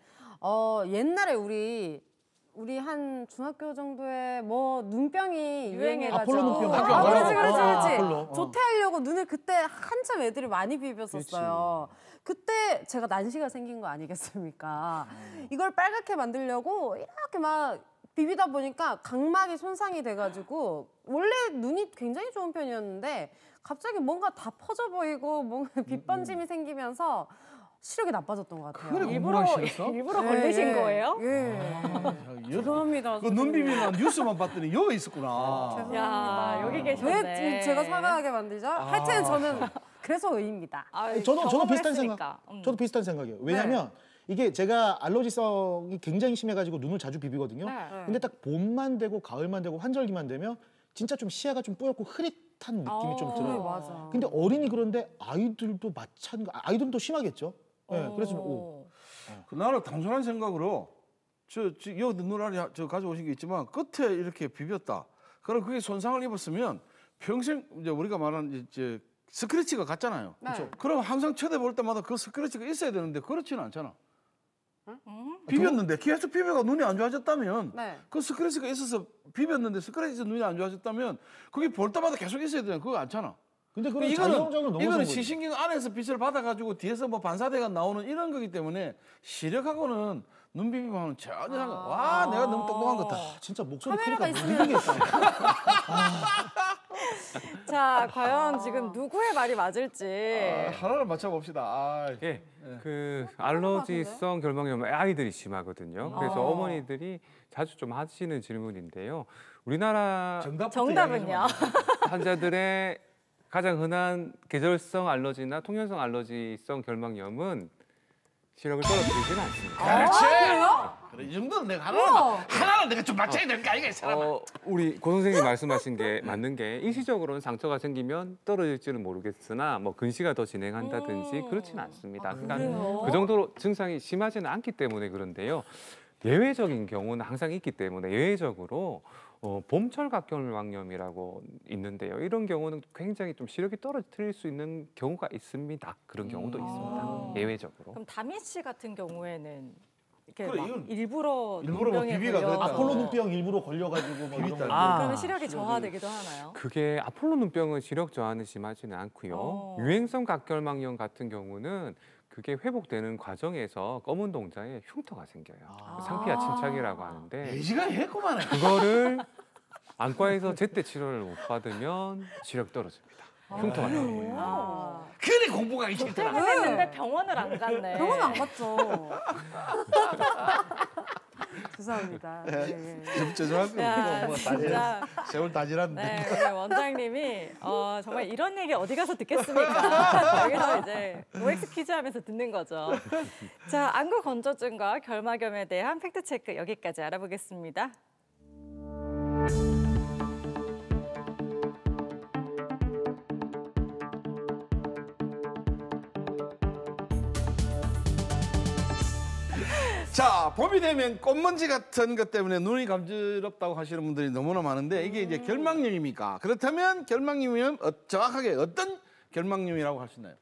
옛날에 우리 한 중학교 정도에 뭐 눈병이 유행해가지고 아폴로 눈병. 학교 안 그렇지, 가려고. 그렇지. 아폴로. 조퇴하려고 눈을 그때 한참 애들이 많이 비볐었어요. 그때 제가 난시가 생긴 거 아니겠습니까? 이걸 빨갛게 만들려고 이렇게 막 비비다 보니까 각막이 손상이 돼가지고 원래 눈이 굉장히 좋은 편이었는데 갑자기 뭔가 다 퍼져 보이고 뭔가 빛번짐이 생기면서 시력이 나빠졌던 것 같아요. 그래 공부가 싫었어? 일부러 걸리신 거예요? 예. 죄송합니다. 그눈 비비면 뉴스만 봤더니 여기 있었구나. 야, 여기 계셨네. 왜 제가 사과하게 만들죠? 하여튼 저는 그래서 의입니다. 아, 저도 경험을 비슷한 했으니까. 생각. 저도 비슷한 생각이에요. 왜냐하면 이게 제가 알러지성이 굉장히 심해가지고 눈을 자주 비비거든요. 네. 근데 딱 봄만 되고 가을만 되고 환절기만 되면 진짜 좀 시야가 좀 뿌옇고 흐릿한 느낌이 좀 들어요. 맞아. 근데 어린이 그런데 아이들도 마찬가지. 아이들은 또 심하겠죠. 네, 그래서 나는 단순한 생각으로 여기 눈알이 저 가져오신 게 있지만 끝에 이렇게 비볐다. 그럼 그게 손상을 입었으면 평생 이제 우리가 말하는 이제 스크래치가 같잖아요. 네. 그렇죠. 그럼 항상 쳐다볼 때마다 그 스크래치가 있어야 되는데 그렇지는 않잖아. 비볐는데 계속 비벼가 눈이 안 좋아졌다면 네. 그 스크래치가 있어서 비볐는데 스크래치에서 눈이 안 좋아졌다면 그게 볼 때마다 계속 있어야 되는 그거 않잖아. 근데 그건 자연적으로 너무 이거는 좋은 시신경 안에서 빛을 받아가지고 뒤에서 뭐 반사대가 나오는 이런 거기 때문에 시력하고는 눈 비빔하고는 전혀 상관. 와 내가 너무 똑똑한 거다. 진짜 목소리 카메라가 크니까 있으면. 미치겠다. 자, 과연 지금 누구의 말이 맞을지. 하나를 맞춰봅시다. 아, 예, 그 알러지성 결막염 아이들이 심하거든요. 그래서 어머니들이 자주 좀 하시는 질문인데요. 우리나라 정답은요? 환자들의 가장 흔한 계절성 알러지나 통연성 알러지성 결막염은 시력을 떨어뜨리지는 않습니다. 그래 이 정도는 내가 하나는 내가 좀 맞춰야 될 거 아니가 이 사람아. 우리 고 선생님이 말씀하신 게 맞는 게 일시적으로는 상처가 생기면 떨어질지는 모르겠으나 뭐 근시가 더 진행한다든지 그렇지는 않습니다. 그러니까 그 정도로 증상이 심하지는 않기 때문에 그런데요. 예외적인 경우는 항상 있기 때문에 예외적으로 봄철 각결막염이라고 있는데요. 이런 경우는 굉장히 좀 시력이 떨어뜨릴 수 있는 경우가 있습니다. 그런 경우도 있습니다. 예외적으로. 그럼 다미 씨 같은 경우에는 이렇게 그래, 막 이건 일부러 뭐 눈병에 비비가 걸려. 그랬다. 아폴로 눈병 일부러 걸려가지고 뭐 이런 거. 그러면 시력이 저하되기도 하나요? 그게 아폴로 눈병은 시력 저하는 심하지는 않고요. 유행성 각결막염 같은 경우는 그게 회복되는 과정에서 검은 동자에 흉터가 생겨요. 상피화 침착이라고 하는데 시간 했구만. 그거를 안과에서 제때 치료를 못 받으면 시력 떨어집니다. 흉터가 나고요. 그래 공부가 이 싫더라. 했는데 병원을 안 갔네. 병원 안 갔죠. 죄송합니다. 죄송합니다. 야, 뭐 진짜. 세월 다지났는데. 네, 우리 원장님이 정말 이런 얘기 어디 가서 듣겠습니까? 여기서 이제 OX 퀴즈 하면서 듣는 거죠. 자, 안구 건조증과 결막염에 대한 팩트 체크 여기까지 알아보겠습니다. 자, 봄이 되면 꽃먼지 같은 것 때문에 눈이 감지럽다고 하시는 분들이 너무나 많은데 이게 이제 결막염입니까? 그렇다면 결막염이면 정확하게 어떤 결막염이라고 할 수 있나요?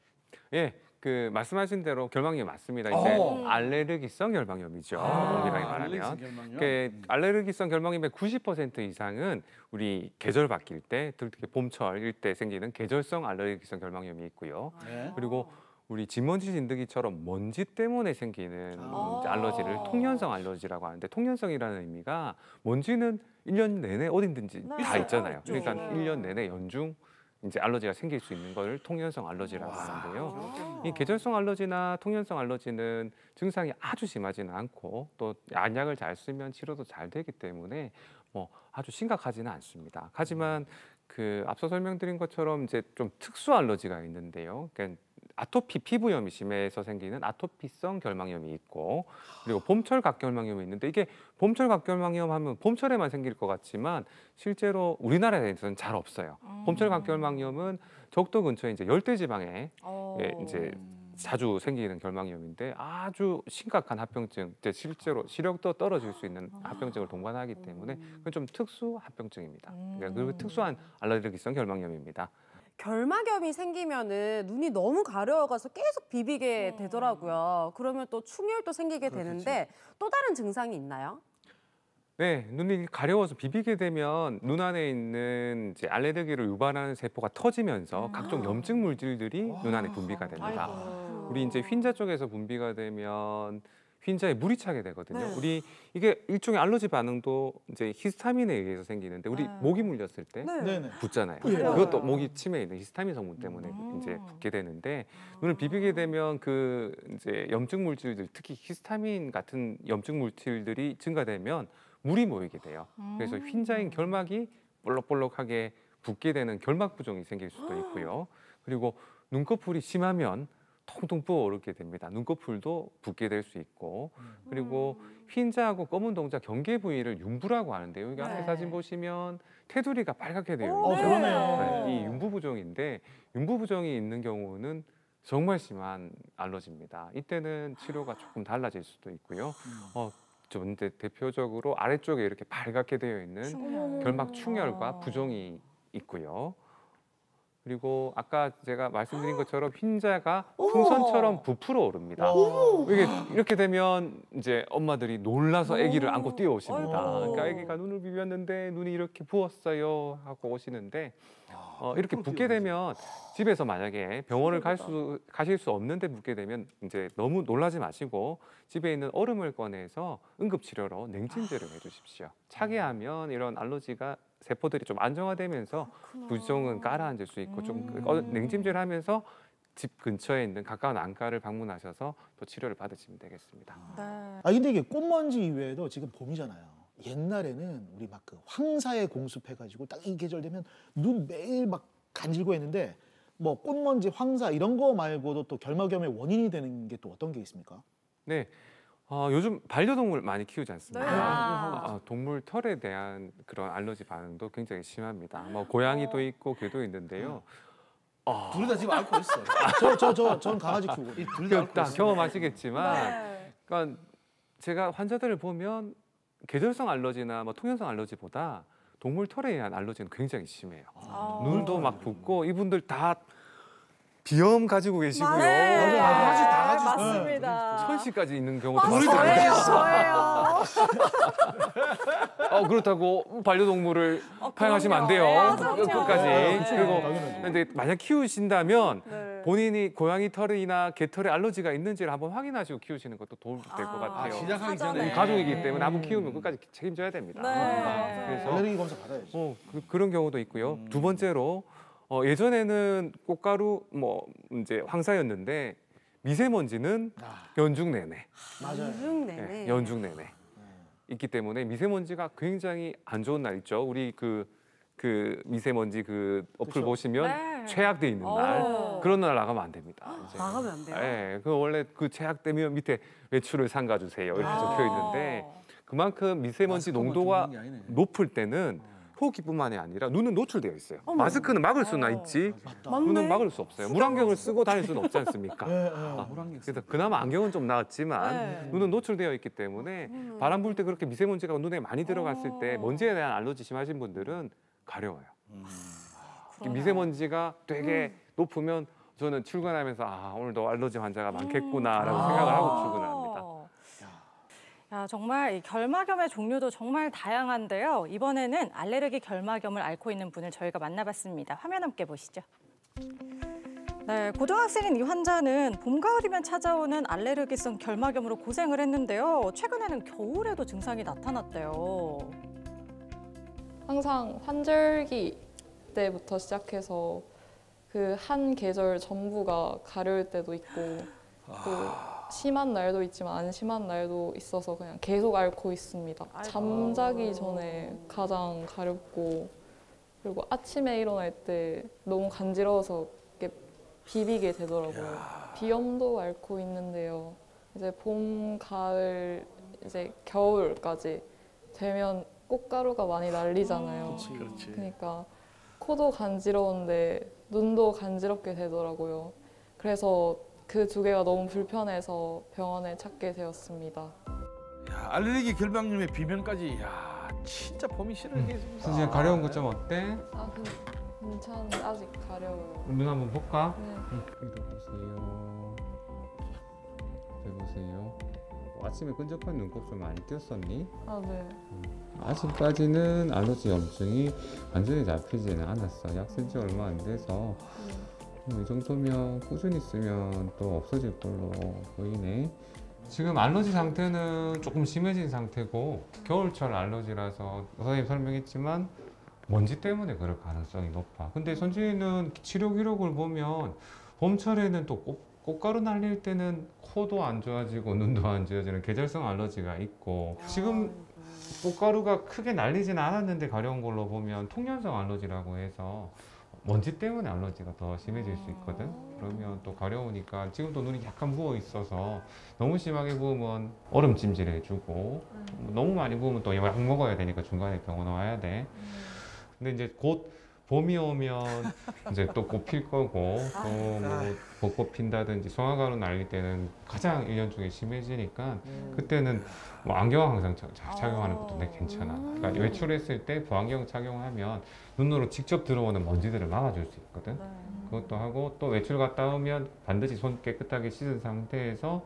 예, 그 말씀하신 대로 결막염 맞습니다. 이제 알레르기성 결막염이죠. 엄밀하게 말하면. 그 알레르기성 결막염의 90% 이상은 우리 계절 바뀔 때, 특히 봄철일 때 생기는 계절성 알레르기성 결막염이 있고요. 네. 그리고 우리 진먼지 진드기처럼 먼지 때문에 생기는 알러지를 통연성 알러지라고 하는데 통연성이라는 의미가 먼지는 1년 내내 어딘든지 다 있잖아요. 그러니까 1년 내내 연중 이제 알러지가 생길 수 있는 걸 통연성 알러지라고 하는데요. 이 계절성 알러지나 통연성 알러지는 증상이 아주 심하지는 않고 또 안약을 잘 쓰면 치료도 잘 되기 때문에 뭐 아주 심각하지는 않습니다. 하지만 그 앞서 설명드린 것처럼 이제 좀 특수 알러지가 있는데요. 그러니까 아토피 피부염이 심해서 생기는 아토피성 결막염이 있고, 그리고 봄철 각결막염이 있는데, 이게 봄철 각결막염 하면 봄철에만 생길 것 같지만 실제로 우리나라에서는 잘 없어요. 봄철 각결막염은 적도 근처에 이제 열대지방에 예, 이제 자주 생기는 결막염인데 아주 심각한 합병증, 이제 실제로 시력도 떨어질 수 있는 합병증을 동반하기 때문에 그건 좀 특수 합병증입니다. 그리고 특수한 알레르기성 결막염입니다. 결막염이 생기면은 눈이 너무 가려워가서 계속 비비게 되더라고요. 그러면 또 충혈도 생기게 되는데 또 다른 증상이 있나요? 네, 눈이 가려워서 비비게 되면 눈 안에 있는 이제 알레르기를 유발하는 세포가 터지면서 각종 염증 물질들이 눈 안에 분비가 됩니다. 우리 이제 흰자 쪽에서 분비가 되면 흰자에 물이 차게 되거든요. 네. 우리 이게 일종의 알러지 반응도 이제 히스타민에 의해서 생기는데, 우리 모기 물렸을 때 네네. 붓잖아요. 예. 그것도 모기 침에 있는 히스타민 성분 때문에 이제 붓게 되는데, 눈을 비비게 되면 그 이제 염증 물질들, 특히 히스타민 같은 염증 물질들이 증가되면 물이 모이게 돼요. 그래서 흰자인 결막이 볼록볼록하게 붓게 되는 결막 부종이 생길 수도 있고요. 그리고 눈꺼풀이 심하면 통통 부어오르게 됩니다. 눈꺼풀도 붓게 될 수 있고, 그리고 흰자하고 검은 동자 경계 부위를 윤부라고 하는데요. 여기 앞에 사진 보시면 테두리가 빨갛게 되어 있죠. 그러네요. 이 윤부 부종인데, 윤부 부종이 있는 경우는 정말 심한 알러지입니다. 이때는 치료가 조금 달라질 수도 있고요. 좀 이제 대표적으로 아래쪽에 이렇게 빨갛게 되어 있는 결막 충혈과 부종이 있고요. 그리고 아까 제가 말씀드린 것처럼 흰자가 풍선처럼 부풀어 오릅니다. 이게 이렇게 되면 이제 엄마들이 놀라서 아기를 안고 뛰어오십니다. 그러니까 아기가 눈을 비볐는데 눈이 이렇게 부었어요 하고 오시는데, 이렇게 붓게 되면 집에서 만약에 병원을 가실 수 없는데 붓게 되면 이제 너무 놀라지 마시고 집에 있는 얼음을 꺼내서 응급치료로 냉찜질을 해주십시오. 차게 하면 이런 알러지가 세포들이 좀 안정화되면서 부종은 가라앉을 수 있고, 좀 냉찜질하면서 집 근처에 있는 가까운 안과를 방문하셔서 또 치료를 받으시면 되겠습니다. 아 근데 이게 꽃먼지 이외에도 지금 봄이잖아요. 옛날에는 우리 막 그 황사에 공습해가지고 딱 이 계절 되면 눈 매일 막 간질고 했는데, 뭐 꽃먼지, 황사 이런 거 말고도 또 결막염의 원인이 되는 게 또 어떤 게 있습니까? 네. 요즘 반려동물 많이 키우지 않습니까? 네. 동물 털에 대한 그런 알러지 반응도 굉장히 심합니다. 뭐 고양이도 있고 개도 있는데요. 둘 다 지금 앓고 있어요. 전 강아지 키우고. 둘 다 앓고 다 있어요. 경험하시겠지만, 그러니까 제가 환자들을 보면 계절성 알러지나 뭐 통연성 알러지보다 동물 털에 의한 알러지는 굉장히 심해요. 눈도 막 붓고, 이분들 다 비염 가지고 계시고요. 다 가지고 맞습니다. 천식까지 있는 경우도 저예요. 그렇다고 반려동물을 파양하시면 안 돼요. 끝까지. 그리고 근데 만약 키우신다면 본인이 고양이 털이나 개 털에 알러지가 있는지를 한번 확인하시고 키우시는 것도 도움이 될 것 같아요. 시작하기 전에 우리 가족이기 때문에 한번 키우면 끝까지 책임져야 됩니다. 그래서 알레르기 검사 받아야죠. 그런 경우도 있고요. 두 번째로 예전에는 꽃가루 뭐 이제 황사였는데 미세먼지는 연중 내내, 맞아요. 네, 연중 내내 있기 때문에 미세먼지가 굉장히 안 좋은 날 있죠. 우리 그 미세먼지 그 어플 그쵸. 보시면 최악돼 있는 날, 그런 날 나가면 안 됩니다. 이제. 나가면 안 돼요? 네, 그 원래 그 최악되면 밑에 외출을 삼가 주세요 이렇게 적혀 있는데, 그만큼 미세먼지 농도가 높을 때는 호흡기뿐만이 아니라 눈은 노출되어 있어요. 마스크는 막을 수나 있지 눈은 막을 수 없어요. 물안경을 쓰고 다닐 수는 없지 않습니까? 그래서 그나마 안경은 좀 나았지만 눈은 노출되어 있기 때문에 바람 불 때 그렇게 미세먼지가 눈에 많이 들어갔을 때 먼지에 대한 알러지 심하신 분들은 가려워요. 미세먼지가 되게 높으면 저는 출근하면서 오늘도 알러지 환자가 많겠구나라고 생각을 하고 출근합니다. 야, 정말 이 결막염의 종류도 정말 다양한데요. 이번에는 알레르기 결막염을 앓고 있는 분을 저희가 만나봤습니다. 화면 함께 보시죠. 네, 고등학생인 이 환자는 봄, 가을이면 찾아오는 알레르기성 결막염으로 고생을 했는데요. 최근에는 겨울에도 증상이 나타났대요. 항상 환절기 때부터 시작해서 그 한 계절 전부가 가려울 때도 있고 또 심한 날도 있지만 안 심한 날도 있어서 그냥 계속 앓고 있습니다. 잠자기 전에 가장 가렵고 그리고 아침에 일어날 때 너무 간지러워서 이렇게 비비게 되더라고요. 비염도 앓고 있는데요. 이제 봄, 가을, 이제 겨울까지 되면 꽃가루가 많이 날리잖아요. 그렇지. 그러니까 코도 간지러운데 눈도 간지럽게 되더라고요. 그래서 그 두 개가 너무 불편해서 병원을 찾게 되었습니다. 야, 알레르기 결방염의 비명까지. 야, 진짜 봄이 싫어하겠습니다. 선생님 가려운 것 좀 어때? 아, 근데 괜찮은데 아직 가려워요. 눈 한번 볼까? 네. 여기도 보세요. 여기 보세요. 아침에 끈적한 눈곱 좀 많이 띄었었니? 아, 네. 아직까지는 알러지 염증이 완전히 잡히지는 않았어. 약 쓴 지 얼마 안 돼서 이 정도면 꾸준히 쓰면 또 없어질 걸로 보이네. 지금 알러지 상태는 조금 심해진 상태고 겨울철 알러지라서 선생님 설명했지만 먼지 때문에 그럴 가능성이 높아. 근데 선진이는 치료 기록을 보면 봄철에는 또 꽃가루 날릴 때는 코도 안 좋아지고 눈도 안 좋아지는 계절성 알러지가 있고 지금 꽃가루가 크게 날리지는 않았는데 가려운 걸로 보면 통연성 알러지라고 해서 먼지 때문에 알러지가 더 심해질 수 있거든. 그러면 또 가려우니까 지금도 눈이 약간 부어 있어서 너무 심하게 부으면 얼음 찜질 해주고 너무 많이 부으면 또 약 먹어야 되니까 중간에 병원 와야 돼. 근데 이제 곧 봄이 오면 이제 또 꽃 필 거고 또 뭐 벚꽃 핀다든지 송화가루 날릴 때는 가장 1년 중에 심해지니까 그때는 뭐 안경 항상 착용하는 것도 되게 괜찮아. 그러니까 외출했을 때 보안경 착용하면 눈으로 직접 들어오는 먼지들을 막아줄 수 있거든. 그것도 하고 또 외출 갔다 오면 반드시 손 깨끗하게 씻은 상태에서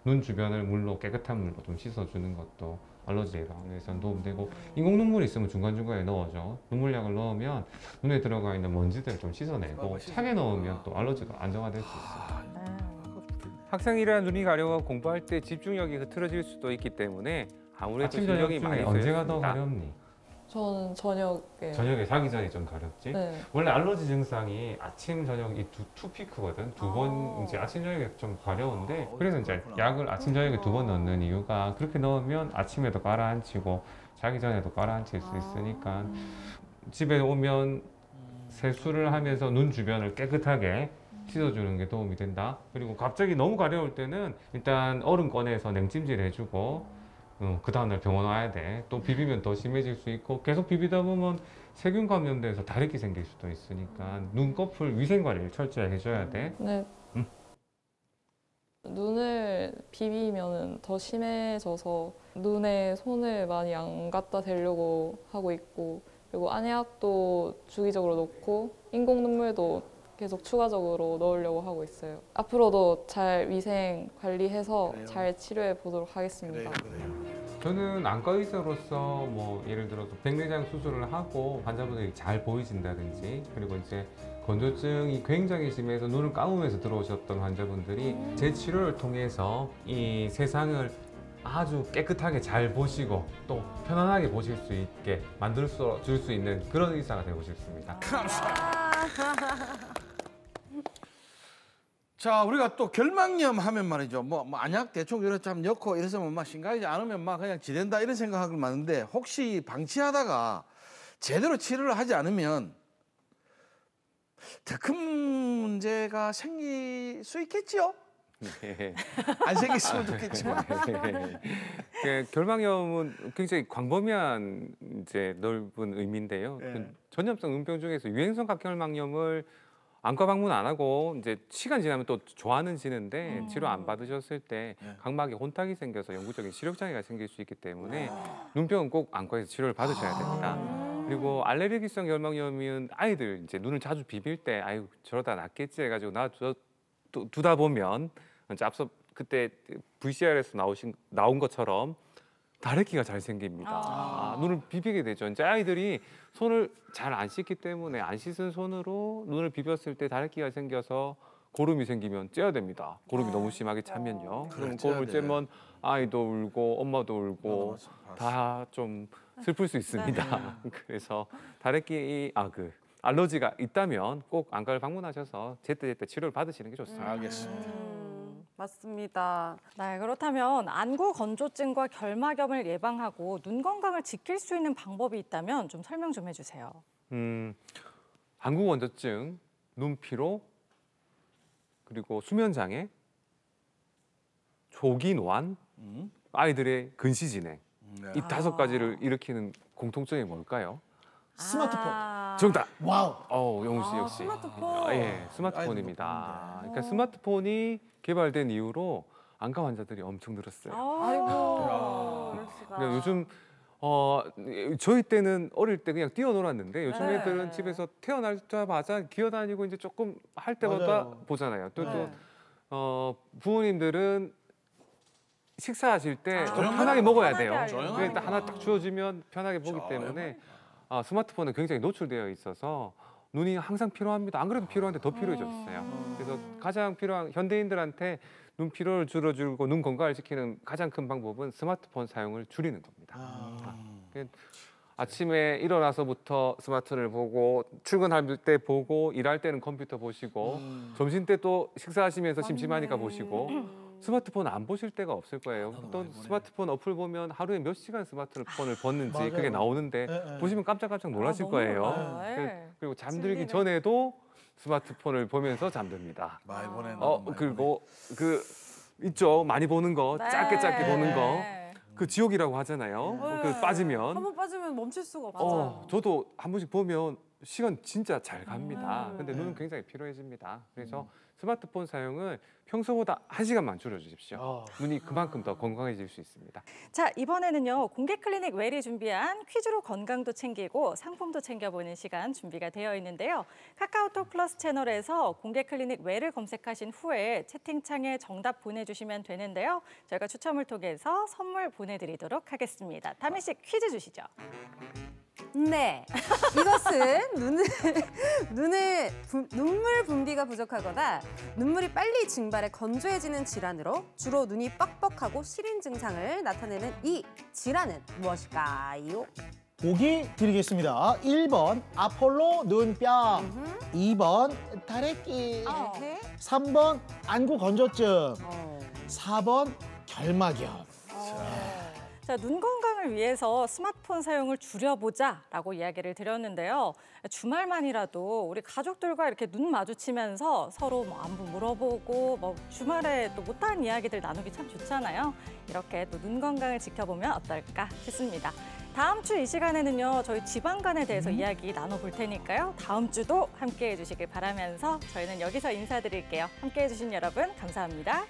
눈 주변을 물로 깨끗한 물로 좀 씻어주는 것도 알러지 예방에서 도움되고 인공 눈물이 있으면 중간중간에 넣어줘. 눈물약을 넣으면 눈에 들어가 있는 먼지들을 좀 씻어내고 차게 넣으면 또 알러지가 안정화될 수 있어. 학생이라 눈이 가려워 공부할 때 집중력이 흐트러질 수도 있기 때문에 아무래도 아침 저녁 신경이 많이 중에 쓰였습니다. 언제가 더 가렵니? 저는 저녁에. 저녁에 자기 전이 좀 가렵지? 네. 원래 알러지 증상이 아침 저녁 이 투 피크거든. 두 번 이제 아침 저녁에 좀 가려운데 그래서 이제 약을 아침 저녁에 2번 넣는 이유가 그렇게 넣으면 아침에도 가라앉히고 자기 전에도 가라앉힐 수 있으니까 집에 오면 세수를 하면서 눈 주변을 깨끗하게 씻어주는 게 도움이 된다. 그리고 갑자기 너무 가려울 때는 일단 얼음 꺼내서 냉찜질 해주고 그 다음날 병원 와야 돼. 또 비비면 더 심해질 수 있고 계속 비비다 보면 세균 감염돼서 다래끼 생길 수도 있으니까 눈꺼풀 위생 관리를 철저히 해줘야 돼. 네. 눈을 비비면 더 심해져서 눈에 손을 많이 안 갖다 대려고 하고 있고 그리고 안약도 주기적으로 넣고 인공 눈물도 계속 추가적으로 넣으려고 하고 있어요. 앞으로도 잘 위생 관리해서 잘 치료해 보도록 하겠습니다. 저는 안과 의사로서 뭐 예를 들어서 백내장 수술을 하고 환자분들이 잘 보이신다든지 그리고 이제 건조증이 굉장히 심해서 눈을 감으면서 들어오셨던 환자분들이 제 치료를 통해서 이 세상을 아주 깨끗하게 잘 보시고 또 편안하게 보실 수 있게 만들 줄 수 있는 그런 의사가 되고 싶습니다. 자, 우리가 또 결막염 하면 말이죠. 뭐 안약 대충 이렇게 참 넣고 이래서면 막 심각하지 않으면 막 그냥 지낸다 이런 생각하고 많은데 혹시 방치하다가 제대로 치료를 하지 않으면 더 큰 문제가 생길 수 있겠지요? 네. 안 생겼으면 좋겠지만. 결막염은 굉장히 광범위한 이제 넓은 의미인데요. 네. 그 전염성 눈병 중에서 유행성 각혈막염을 안과 방문 안 하고 이제 시간 지나면 또 좋아하는지는데 치료 안 받으셨을 때 각막에 혼탁이 생겨서 영구적인 시력 장애가 생길 수 있기 때문에 눈병은 꼭 안과에서 치료를 받으셔야 됩니다. 그리고 알레르기성 결막염은 아이들 이제 눈을 자주 비빌 때 아유 저러다 낫겠지 해가지고 두다 보면 이제 앞서 그때 VCR에서 나온 것처럼 다래끼가 잘 생깁니다. 눈을 비비게 되죠. 이제 아이들이 손을 잘 안 씻기 때문에 안 씻은 손으로 눈을 비볐을 때 다래끼가 생겨서 고름이 생기면 째야 됩니다. 고름이 너무 심하게 차면요. 그럼 고름을 째면 아이도 울고 엄마도 울고 다 좀 슬플 수 있습니다. 그래서 다래끼 알러지가 있다면 꼭 안과를 방문하셔서 제때제때 치료를 받으시는 게 좋습니다. 알겠습니다. 맞습니다. 네, 그렇다면 안구 건조증과 결막염을 예방하고 눈 건강을 지킬 수 있는 방법이 있다면 좀 설명 좀 해주세요. 안구 건조증, 눈 피로, 그리고 수면 장애, 조기 노안, 아이들의 근시 진행. 이 5가지를 일으키는 공통점이 뭘까요? 스마트폰. 정답. 와우. 영우 씨 역시. 스마트폰. 예, 스마트폰입니다. 그러니까 스마트폰이 개발된 이후로 안과 환자들이 엄청 늘었어요. 아이고. 그러니까 요즘 저희 때는 어릴 때 그냥 뛰어놀았는데 요즘 네. 애들은 집에서 태어나자마자 기어다니고 이제 조금 할 때마다 맞아요. 보잖아요. 또 네. 부모님들은 식사하실 때 좀 조용하게 편하게 먹어야 돼요. 조용하게 그러니까 하나 딱 주어지면 편하게 보기 조용하게. 때문에 스마트폰은 굉장히 노출되어 있어서 눈이 항상 피로합니다. 안 그래도 피로한데 더 피로해졌어요. 그래서 가장 필요한 현대인들한테 눈 피로를 줄여주고 눈 건강을 지키는 가장 큰 방법은 스마트폰 사용을 줄이는 겁니다. 아침에 일어나서부터 스마트를 보고 출근할 때 보고 일할 때는 컴퓨터 보시고 점심 때 또 식사하시면서 심심하니까 보시고 스마트폰 안 보실 때가 없을 거예요. 또 스마트폰 어플 보면 하루에 몇 시간 스마트폰을 봤는지 맞아요. 그게 나오는데 네. 보시면 깜짝깜짝 놀라실 너무 거예요. 놀라요. 네. 그리고 잠들기 질리네. 전에도 스마트폰을 보면서 잠듭니다. 많이 보내. 그리고 그 있죠. 많이 보는 거, 짧게 보는 거. 네. 그 지옥이라고 하잖아요. 그 빠지면. 한번 빠지면 멈출 수가 없어요. 저도 한 번씩 보면 시간 진짜 잘 갑니다. 근데 눈은 굉장히 피로해집니다. 그래서 스마트폰 사용을 평소보다 1시간만 줄여주십시오. 눈이 그만큼 더 건강해질 수 있습니다. 자, 이번에는요. 공개 클리닉 웰이 준비한 퀴즈로 건강도 챙기고 상품도 챙겨보는 시간 준비가 되어 있는데요. 카카오톡 플러스 채널에서 공개 클리닉 웰을 검색하신 후에 채팅창에 정답 보내주시면 되는데요. 저희가 추첨을 통해서 선물 보내드리도록 하겠습니다. 다미 씨 퀴즈 주시죠. 네, 이것은 눈물 분비가 부족하거나 눈물이 빨리 증발해 건조해지는 질환으로 주로 눈이 뻑뻑하고 시린 증상을 나타내는 이 질환은 무엇일까요? 보기 드리겠습니다. 1번 아폴로 눈병, 2번 다래끼, 3번 안구 건조증, 4번 결막염. 자, 눈 건강을 위해서 스마트폰 사용을 줄여보자라고 이야기를 드렸는데요. 주말만이라도 우리 가족들과 이렇게 눈 마주치면서 서로 뭐 안부 물어보고 뭐 주말에 또 못한 이야기들 나누기 참 좋잖아요. 이렇게 또 눈 건강을 지켜보면 어떨까 싶습니다. 다음 주 이 시간에는요. 저희 지방간에 대해서 이야기 나눠볼 테니까요. 다음 주도 함께해 주시길 바라면서 저희는 여기서 인사드릴게요. 함께해 주신 여러분 감사합니다.